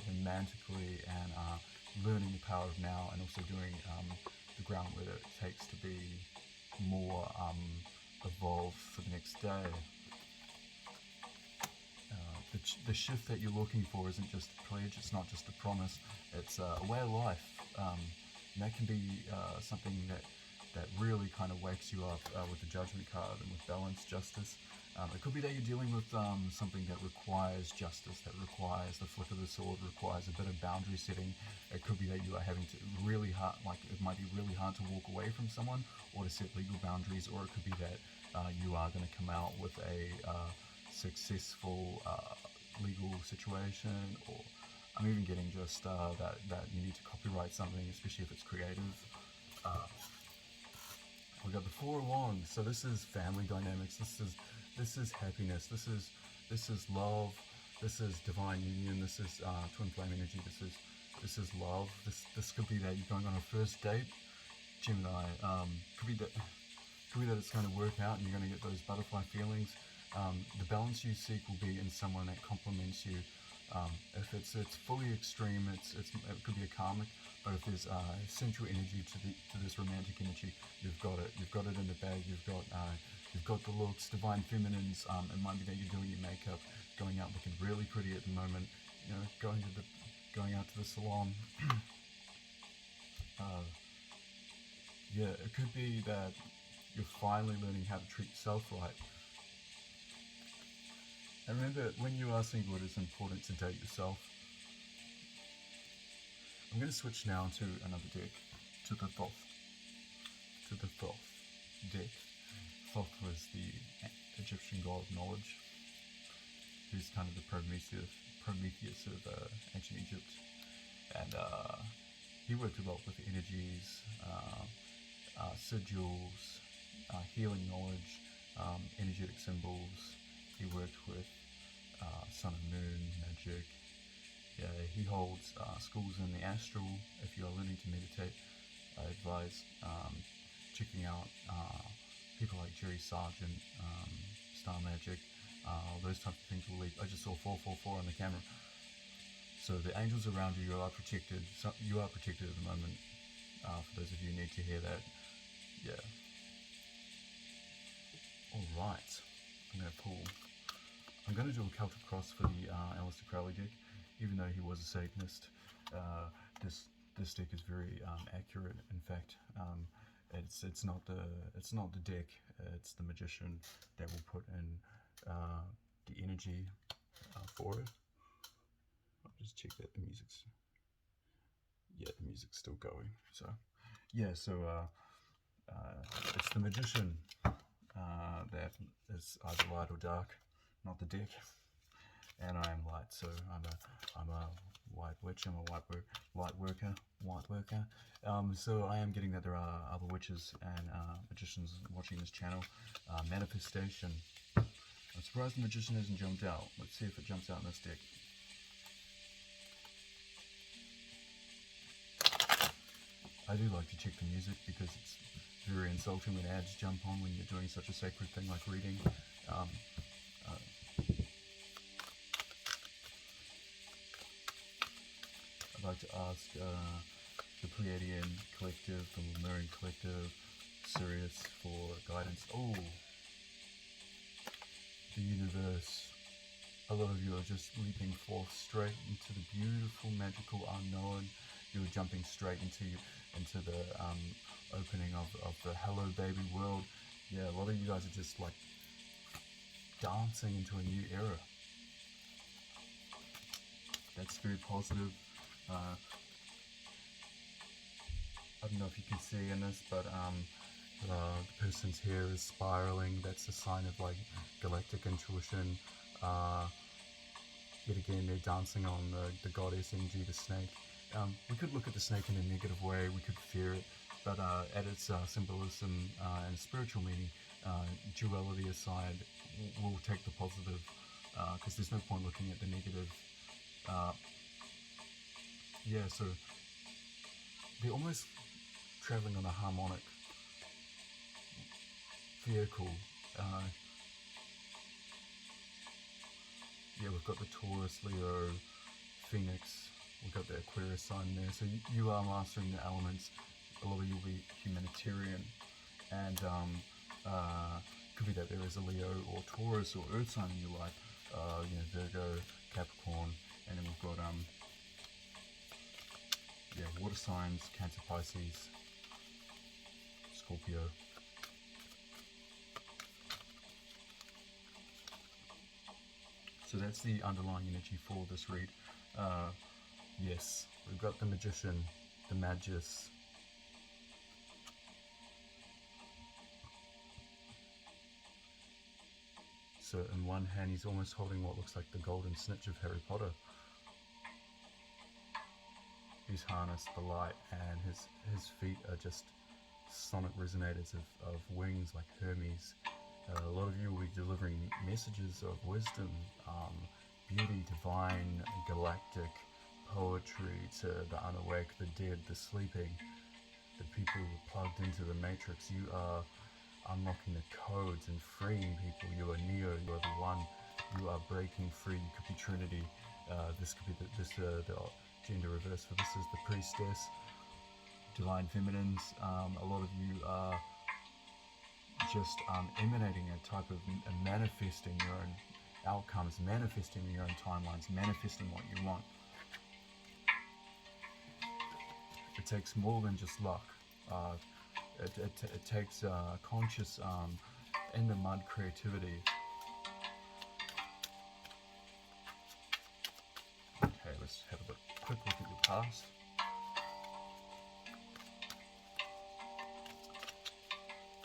romantically, and learning the power of now, and also doing the groundwork that it takes to be more evolved for the next day. The shift that you're looking for isn't just a pledge, it's not just a promise, it's a way of life. And that can be something that really kind of wakes you up with the Judgment card and with balance, justice. It could be that you're dealing with something that requires justice, that requires the flick of the sword, requires a bit of boundary setting. It could be that you are having to really hard, like it might be really hard to walk away from someone or to set legal boundaries, or it could be that you are going to come out with a successful legal situation, or I'm even getting just that you need to copyright something, especially if it's creative. We've got the Four of Wands, so this is family dynamics, this is happiness, this is love, this is divine union, this is twin flame energy, this is love. This could be that you're going on a first date, Gemini. Could be that it's going to work out and you're going to get those butterfly feelings. The balance you seek will be in someone that complements you. If it's fully extreme, it could be a karmic. But if there's sensual energy to this romantic energy, you've got it. You've got it in the bag. You've got the looks, divine feminines. It might be that you're doing your makeup, going out looking really pretty at the moment. You know, going out to the salon. It could be that you're finally learning how to treat yourself right. And remember, when you are single, it is important to date yourself. I'm going to switch now to another deck, to the Thoth deck. Thoth was the Egyptian god of knowledge, who's kind of the Prometheus of ancient Egypt. And he worked a lot with energies, sigils, healing knowledge, energetic symbols. He worked with sun and moon magic. Yeah, he holds schools in the Astral. If you are learning to meditate, I advise checking out people like Jerry Sargent, Star Magic, those types of things will lead. I just saw 444 on the camera. So the angels around you are protected. You are protected at the moment. For those of you who need to hear that, yeah. All right. I'm going to pull. I'm going to do a Celtic Cross for the Aleister Crowley deck, even though he was a Satanist. This deck is very accurate. In fact, it's not the deck. It's the magician that will put in the energy for it. I'll just check that the music's still going. So yeah, so it's the magician that is either light or dark, not the deck. And I am light, so I'm a white witch. I'm a white worker. So I am getting that there are other witches and magicians watching this channel. Manifestation. I'm surprised the magician hasn't jumped out. Let's see if it jumps out in this deck. I do like to check the music because it's very insulting when ads jump on when you're doing such a sacred thing like reading. I'd like to ask the Pleiadian Collective, the Lemurian Collective, Sirius for guidance. Oh, the universe. A lot of you are just leaping forth straight into the beautiful, magical unknown. You're jumping straight into the opening of the hello baby world. Yeah, a lot of you guys are just like dancing into a new era. That's very positive. I don't know if you can see in this, but the person's hair is spiraling. That's a sign of like galactic intuition. Yet again, they're dancing on the goddess energy, the snake. We could look at the snake in a negative way, we could fear it, but at its symbolism and spiritual meaning, duality aside, we'll take the positive, because there's no point looking at the negative. Yeah, so they're almost traveling on a harmonic vehicle. Yeah, we've got the Taurus, Leo, Phoenix, we've got the Aquarius sign there, so you are mastering the elements. A lot of you will be humanitarian, and could be that there is a Leo or Taurus or Earth sign in your life, Virgo, Capricorn, and then we've got water signs, Cancer, Pisces, Scorpio. So that's the underlying energy for this read. Yes, we've got the Magician, the Magus. So in one hand he's almost holding what looks like the golden snitch of Harry Potter. He's harnessed the light, and his feet are just sonic resonators of wings like Hermes. A lot of you will be delivering messages of wisdom, beauty, divine, galactic, poetry to the unawake, the dead, the sleeping, the people who are plugged into the matrix. You are unlocking the codes and freeing people. You are Neo, you are the One, you are breaking free. You could be Trinity. This could be the gender reverse for this is the Priestess, Divine Feminines. A lot of you are just emanating a type of manifesting your own outcomes, manifesting your own timelines, manifesting what you want. It takes more than just luck. It takes conscious, in the mud creativity. Okay, let's have a quick look at your past.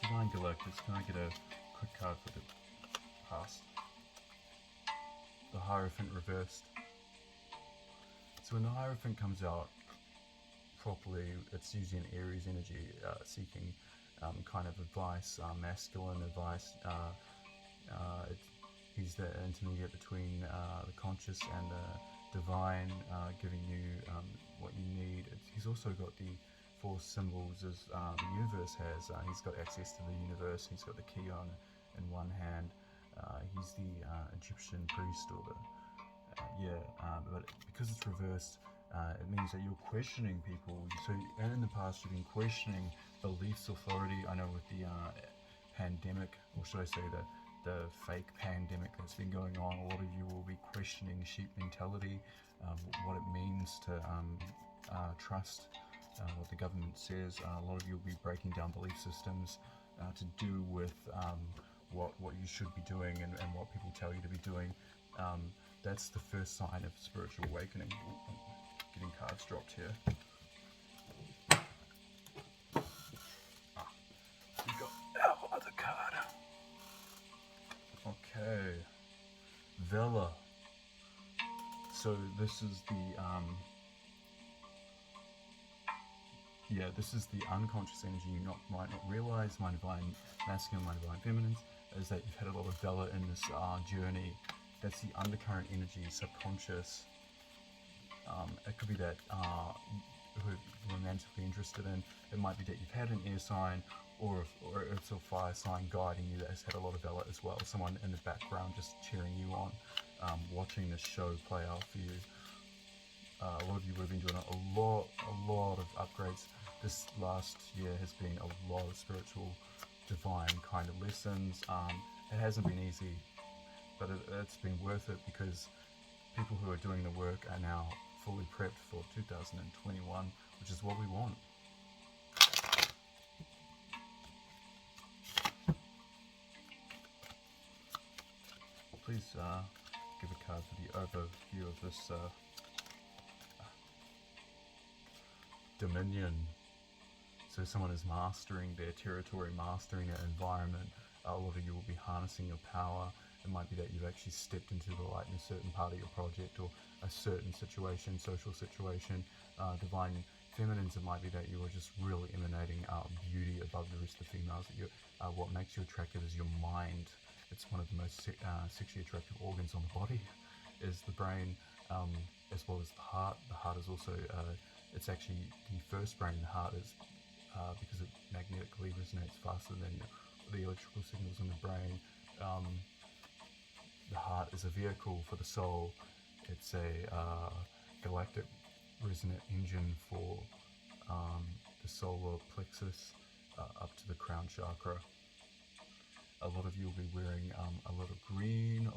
Divine Galactus, can I get a quick card for the past? The Hierophant reversed. So when the Hierophant comes out properly, it's usually an Aries energy, seeking kind of advice, masculine advice. He's the intermediate between the conscious and the divine, giving you what you need. He's also got the 4 symbols as the universe has. He's got access to the universe. He's got the key on in one hand. He's the Egyptian priest, or the but because it's reversed, it means that you're questioning people. So, and in the past, you've been questioning beliefs, authority. I know with the pandemic, or should I say the fake pandemic that's been going on. A lot of you will be questioning sheep mentality, what it means to trust what the government says. A lot of you will be breaking down belief systems to do with what you should be doing and what people tell you to be doing. That's the first sign of spiritual awakening. Ooh, I'm getting cards dropped here. We got our other card. Okay, Vela. So this is the this is the unconscious energy you might not realize. My divine masculine, my divine feminine, is that you've had a lot of Vela in this journey. That's the undercurrent energy, subconscious. It could be that who you're romantically interested in. It might be that you've had an air sign, or it's a fire sign guiding you that has had a lot of Vela as well. Someone in the background just cheering you on, watching this show play out for you. A lot of you would have been doing a lot of upgrades. This last year has been a lot of spiritual, divine kind of lessons. It hasn't been easy, but it's been worth it, because people who are doing the work are now fully prepped for 2021, which is what we want. Please give a card for the overview of this dominion. So someone is mastering their territory, mastering their environment. A lot of you will be harnessing your power. It might be that you've actually stepped into the light in a certain part of your project, or a certain situation, social situation. Divine feminines, it might be that you are just really emanating beauty above the rest of the females. That you, what makes you attractive is your mind. It's one of the most sexually attractive organs on the body, is the brain, as well as the heart. The heart is also, it's actually the first brain. The heart is, because it magnetically resonates faster than the electrical signals in the brain. The heart is a vehicle for the soul. It's a galactic resonant engine for the solar plexus up to the crown chakra. A lot of you will be wearing a lot of green,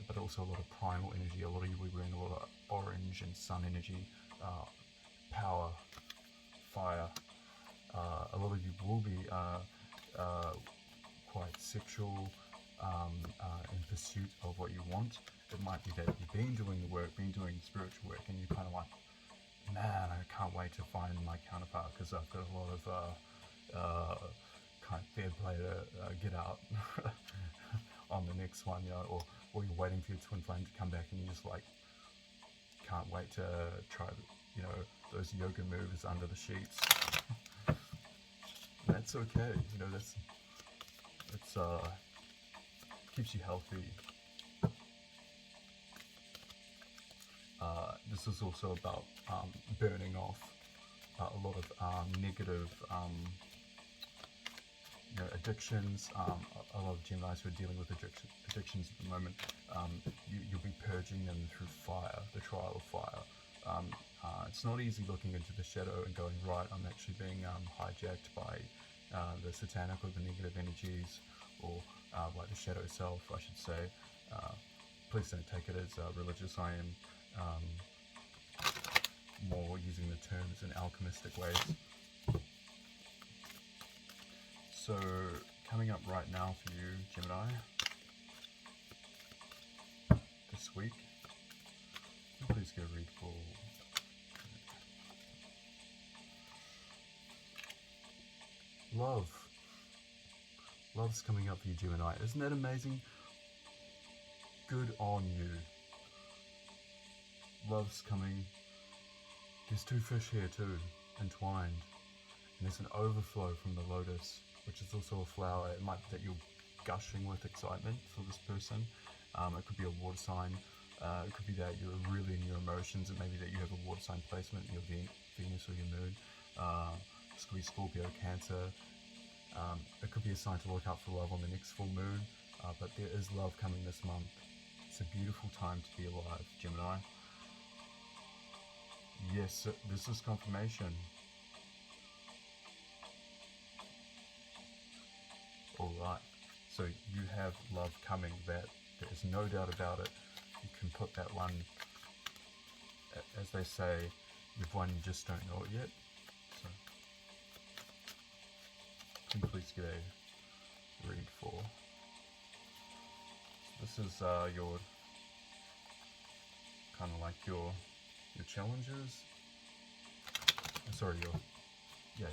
but also a lot of primal energy. A lot of you will be wearing a lot of orange and sun energy, power, fire. A lot of you will be quite sexual, in pursuit of what you want. It might be that you've been doing the work, been doing spiritual work, and you're kind of like, man, I can't wait to find my counterpart, because I've got a lot of kind of fair play to get out on the next one, you know, or you're waiting for your twin flame to come back, and you just like can't wait to try, you know, those yoga moves under the sheets. That's okay, you know, it's keeps you healthy. This is also about burning off a lot of negative addictions. A lot of Geminis who are dealing with addictions at the moment, you'll be purging them through fire, the trial of fire. It's not easy looking into the shadow and going, right, I'm actually being hijacked by the satanic or the negative energies, or by the shadow self, I should say. Please don't take it as religious. I am more using the terms in alchemistic ways. So, coming up right now for you, Gemini, this week, please go read for love. Love's coming up for you, Gemini. Isn't that amazing? Good on you. Love's coming. There's two fish here too, entwined. And there's an overflow from the lotus, which is also a flower. It might be that you're gushing with excitement for this person. It could be a water sign. It could be that you're really in your emotions. It may be that you have a water sign placement in your Venus or your moon. This could be Scorpio, Cancer. It could be a sign to look out for love on the next full moon. But there is love coming this month. It's a beautiful time to be alive, Gemini. Yes, this is confirmation. Alright, so you have love coming, that there is no doubt about it. You can put that one, as they say, you've won, you just don't know it yet. So, can you please get a read for? So this is your, kind of like your challenges. Sorry, yeah,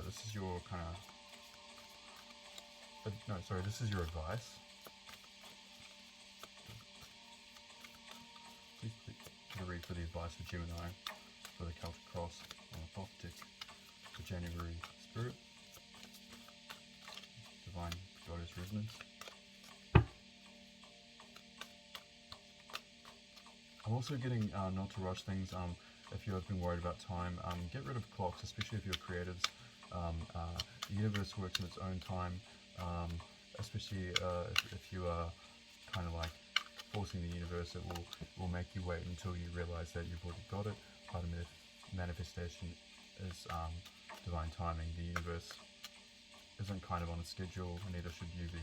this is your kind of, no, sorry, this is your advice. Please get a read for the advice for Gemini, for the Celtic Cross, on the Prophetic, for January Spirit, Divine Goddess Resonance. I'm also getting not to rush things. If you have been worried about time, get rid of clocks, especially if you're creatives. The universe works in its own time, especially if you are kind of like forcing the universe. It will make you wait until you realize that you've already got it. Part of manifestation is divine timing. The universe isn't kind of on a schedule, and neither should you be.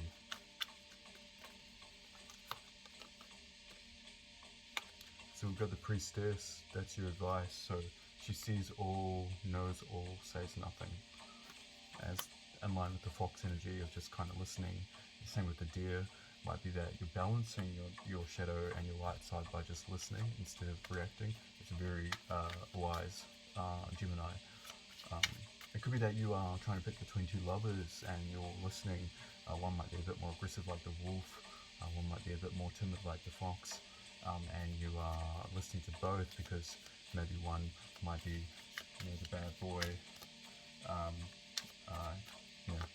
So we've got the Priestess, that's your advice. So she sees all, knows all, says nothing. As in line with the fox energy of just kind of listening. The same with the deer. Might be that you're balancing your shadow and your light side by just listening instead of reacting. It's a very wise Gemini. It could be that you are trying to pick between two lovers and you're listening. One might be a bit more aggressive like the wolf. One might be a bit more timid like the fox. And you are listening to both because maybe one might be, the bad boy,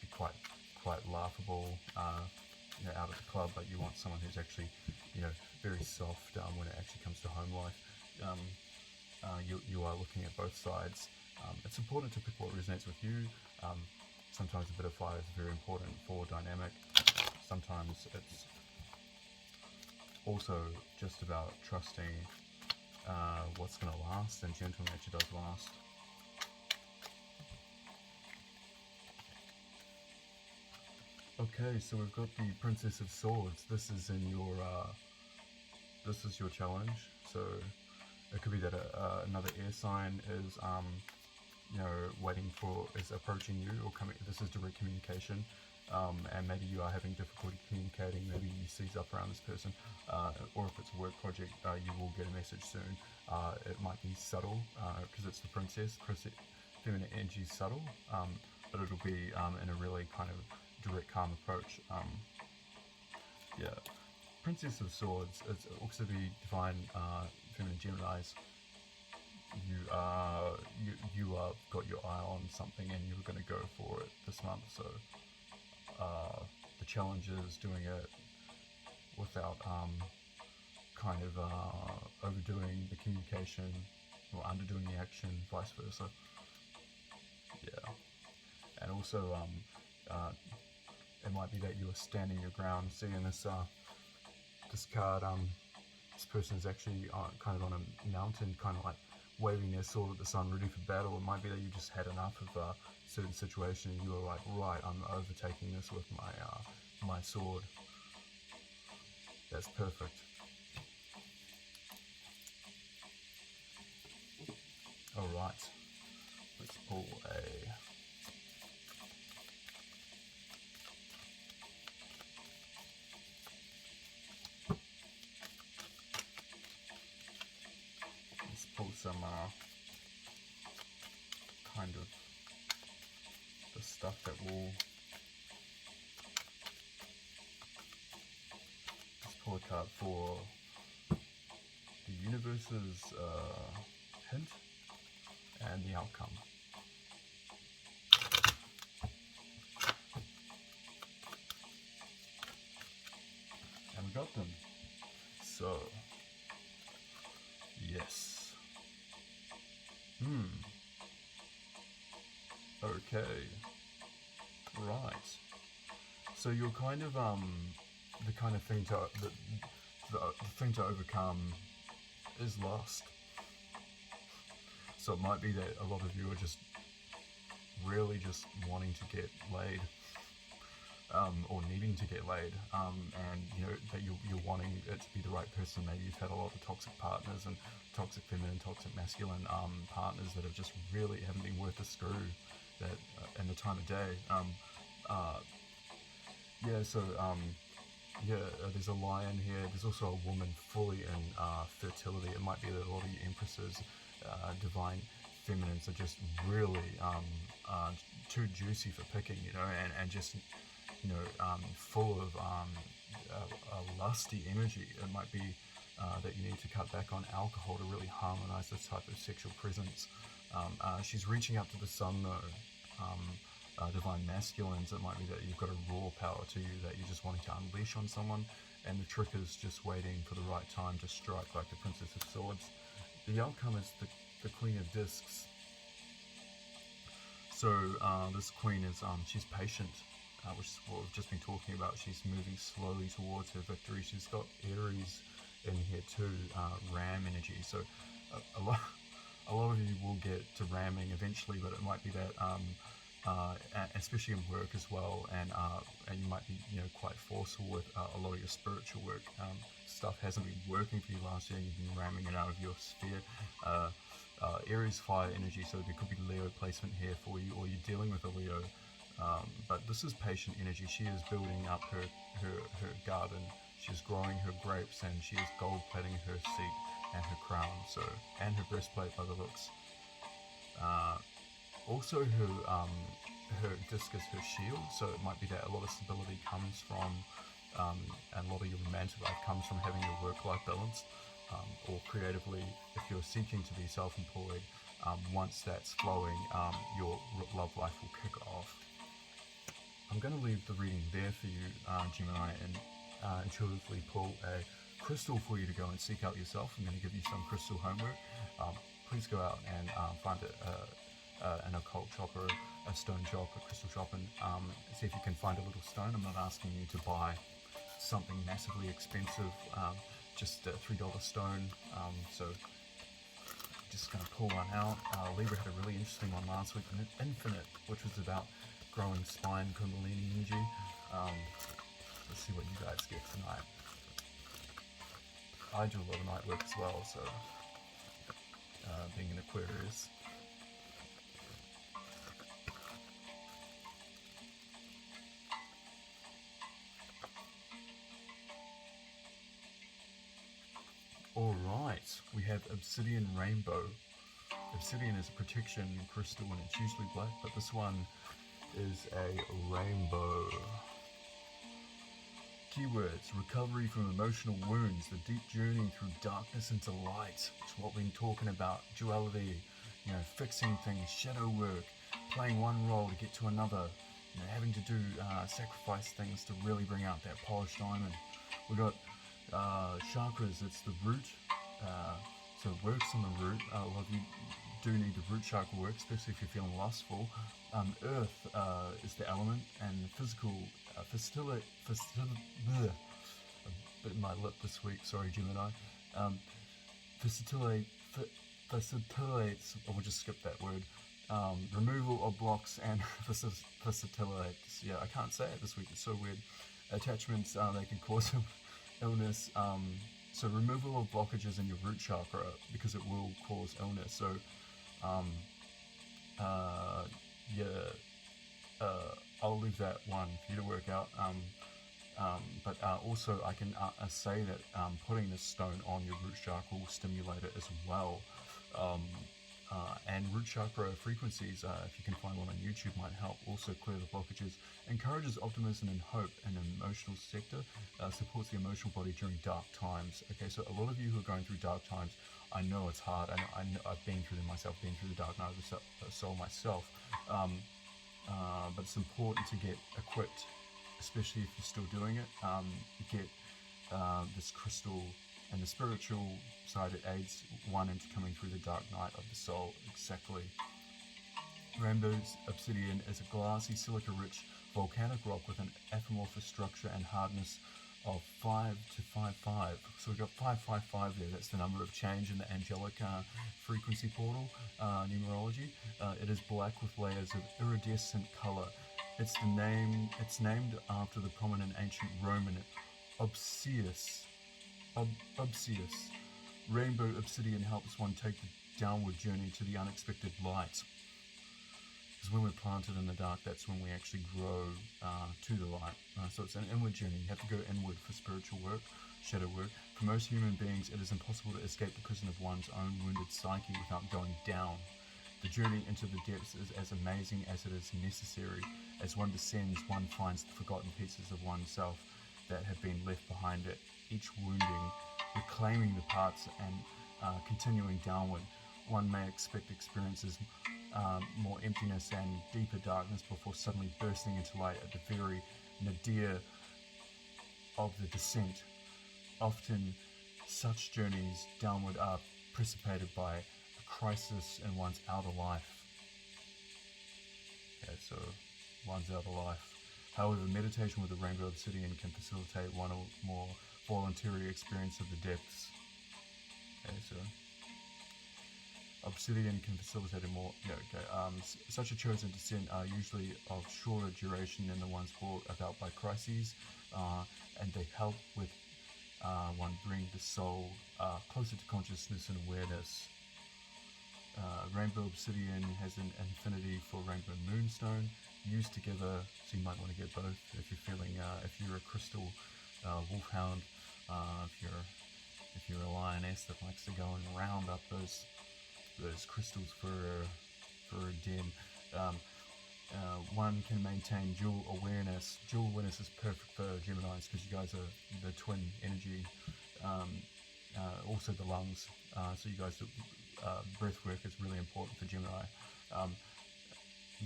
be quite laughable, out at the club, but you want someone who's actually, very soft when it actually comes to home life. You are looking at both sides. It's important to pick what resonates with you. Sometimes a bit of fire is very important for dynamic. Sometimes it's also just about trusting what's going to last, and gentle nature does last. Okay, so we've got the Princess of Swords. This is in your this is your challenge. So it could be that another air sign is is approaching you or coming. This is direct communication. And maybe you are having difficulty communicating, maybe you seize up around this person, or if it's a work project, you will get a message soon. It might be subtle, because it's the princess. Feminine energy is subtle, but it'll be in a really kind of direct, calm approach. Princess of Swords, it's also the divine feminine Geminis. You got your eye on something and you're going to go for it this month, so the challenge is doing it without overdoing the communication or underdoing the action, vice versa. And also it might be that you are standing your ground. See, in this card, this person is actually kind of on a mountain, kind of like waving their sword at the sun, ready for battle. It might be that you just had enough of a certain situation and you were like, right, I'm overtaking this with my sword. That's perfect. Alright, let's pull some kind of the stuff that will. Let's pull a card for the universe's hint and the outcome. And we got them. So, yes. Okay. Right. So you're kind of the kind of thing to the thing to overcome is lust. So it might be that a lot of you are just really just wanting to get laid, or needing to get laid, and that you're wanting it to be the right person. Maybe you've had a lot of toxic partners and toxic feminine, toxic masculine partners that have just really haven't been worth the screw that and the time of day. There's a lion here. There's also a woman fully in fertility. It might be that a lot of you empresses, divine feminines, are just really too juicy for picking, and just full of lusty energy. It might be that you need to cut back on alcohol to really harmonize this type of sexual presence. She's reaching up to the sun though. Divine masculines, it might be that you've got a raw power to you that you're just wanting to unleash on someone, and the trick is just waiting for the right time to strike, like the Princess of Swords. The outcome is the Queen of Discs. So this queen is she's patient, which is what we've just been talking about. She's moving slowly towards her victory. She's got Aries in here too, Ram energy. So a lot of you will get to ramming eventually, but it might be that especially in work as well, and you might be quite forceful with a lot of your spiritual work. Stuff hasn't been working for you last year. You've been ramming it out of your sphere. Aries fire energy, so there could be Leo placement here for you, or you're dealing with a Leo. But this is patient energy. She is building up her garden. She's growing her grapes, and she is gold plating her seat and her crown, and her breastplate by the looks. Also, her disc is her shield, so it might be that a lot of stability comes from, and a lot of your romantic life comes from having your work-life balance, or creatively, if you're seeking to be self-employed, once that's flowing, your love life will kick off. I'm going to leave the reading there for you, Gemini, and intuitively pull a crystal for you to go and seek out yourself. I'm going to give you some crystal homework. Please go out and find an occult shop or a stone shop, a crystal shop, and see if you can find a little stone. I'm not asking you to buy something massively expensive, just a $3 stone. So just going to pull one out. Libra had a really interesting one last week, Infinite, which was about growing spine, Kundalini energy. Let's see what you guys get tonight. I do a lot of night work as well, so being an Aquarius. Alright, we have Obsidian Rainbow. Obsidian is a protection crystal and it's usually black, but this one is a rainbow. Keywords: recovery from emotional wounds, the deep journey through darkness into light. It's what we've been talking about, duality, fixing things, shadow work, playing one role to get to another, having to do sacrifice things to really bring out that polished diamond. We got chakras, it's the root, so it works on the root. A lot of you do need the root chakra work, especially if you're feeling lustful. Earth is the element, and physical, bleh, I bit my lip this week, sorry Gemini. Facilitates, we'll just skip that word. Removal of blocks and facilitates. Yeah, I can't say it this week, it's so weird. Attachments, they can cause illness. So removal of blockages in your root chakra, because it will cause illness. So I'll leave that one for you to work out. But also I can say that putting this stone on your root chakra will stimulate it as well. And root chakra frequencies, if you can find one on YouTube, might help also clear the blockages. Encourages optimism and hope in an emotional sector, supports the emotional body during dark times. Okay, so a lot of you who are going through dark times, I know it's hard. I know I've been through them myself, been through the dark night of the soul myself. But it's important to get equipped, especially if you're still doing it. Get this crystal, and the spiritual side, it aids one into coming through the dark night of the soul. Exactly. Rainbow's obsidian is a glassy, silica-rich volcanic rock with an amorphous structure and hardness of 5 to 5-5. So we've got 555 there. That's the number of change in the angelic frequency portal numerology. It is black with layers of iridescent color. It's named after the prominent ancient Roman Obsidius. Rainbow obsidian helps one take the downward journey to the unexpected light. Because when we're planted in the dark, that's when we actually grow to the light. So it's an inward journey. You have to go inward for spiritual work, shadow work. For most human beings, it is impossible to escape the prison of one's own wounded psyche without going down. The journey into the depths is as amazing as it is necessary. As one descends, one finds the forgotten pieces of oneself that have been left behind at each wounding, reclaiming the parts and continuing downward. One may expect experiences more emptiness and deeper darkness before suddenly bursting into light at the very nadir of the descent. Often such journeys downward are precipitated by a crisis in one's outer life. Okay, so one's outer life. However, meditation with the rainbow obsidian can facilitate one or more voluntary experience of the depths. Okay, so obsidian can facilitate a more, such a chosen descent are usually of shorter duration than the ones brought about by crises, and they help with one bring the soul closer to consciousness and awareness. Rainbow obsidian has an affinity for rainbow moonstone. Used together, so you might want to get both if you're feeling, if you're a crystal wolfhound, if you're a lioness that likes to go and round up those crystals for a den. One can maintain dual awareness. Dual awareness is perfect for Geminis because you guys are the twin energy. Also the lungs. So you guys, breath work is really important for Gemini.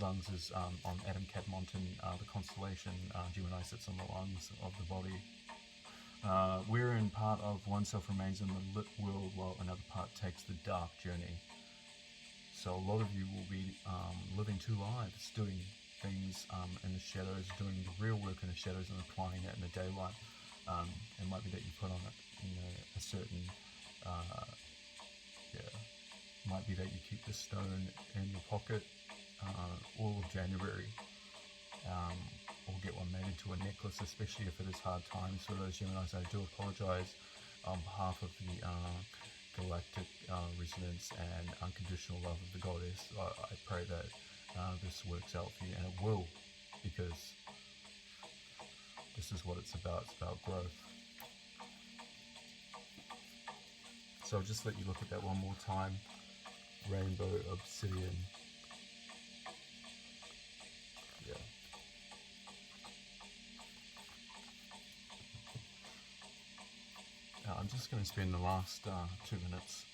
Lungs is on Adam Cat-Monton, the constellation. Gemini sits on the lungs of the body. Wherein part of oneself remains in the lit world while another part takes the dark journey. So a lot of you will be living two lives, doing things in the shadows, doing the real work in the shadows and applying that in the daylight. It might be that you put on a certain, might be that you keep the stone in your pocket all of January, or get one made into a necklace, especially if it is hard times for those Geminis. I do apologize on behalf of the galactic resonance and unconditional love of the goddess. I pray that this works out for you, and it will, because this is what it's about. It's about growth. So I'll just let you look at that one more time. Rainbow obsidian. Yeah. I'm just going to spend the last 2 minutes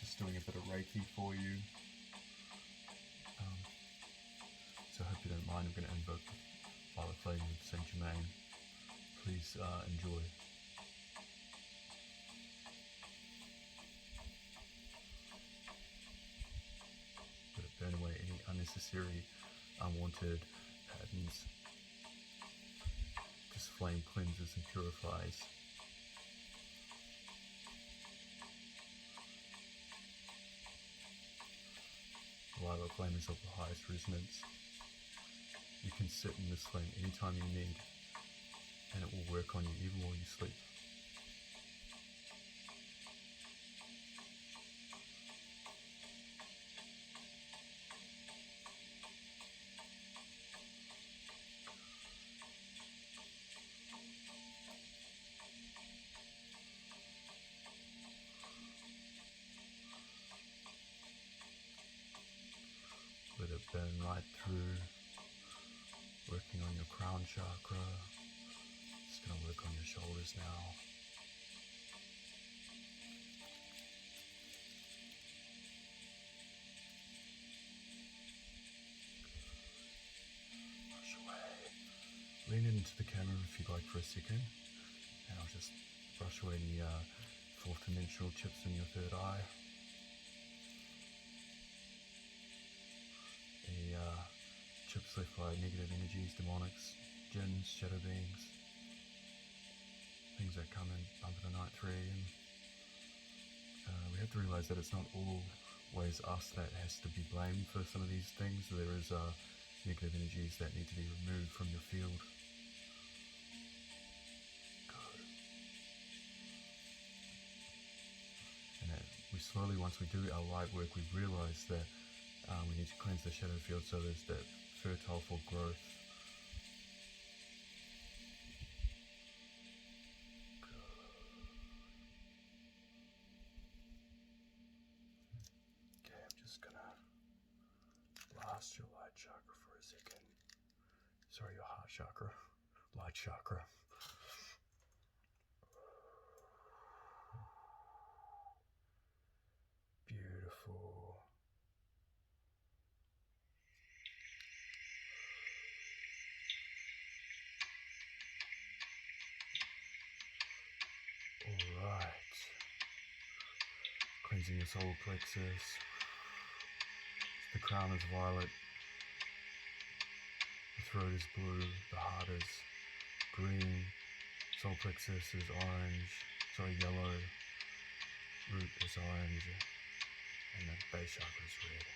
just doing a bit of Reiki for you. So I hope you don't mind. I'm going to invoke the Violet Flame of Saint Germain. Please enjoy. Let it burn away any unnecessary, unwanted patterns. This flame cleanses and purifies. The Violet Flame is of the highest resonance. You can sit in this flame anytime you need, and it will work on you even while you sleep. Let it burn right through, working on your crown chakra. It's going to work on your shoulders now. Push away. Lean into the camera if you'd like for a second, and I'll just brush away any fourth dimensional chips in your third eye. chips left by negative energies, demonics, jinns, shadow beings, things that come in bump in the night 3 AM. We have to realise that it's not always us that has to be blamed for some of these things. There is negative energies that need to be removed from your field. Good. And we slowly, once we do our light work, we realise that we need to cleanse the shadow field so there's that fertile for growth. Okay, I'm just gonna blast your light chakra for a second. Sorry, your heart chakra. Light chakra. Beautiful. Alright. Cleansing your solar plexus. The crown is violet. The throat is blue. The heart is green. Solar plexus is yellow. Root is orange. And the base chakra is red.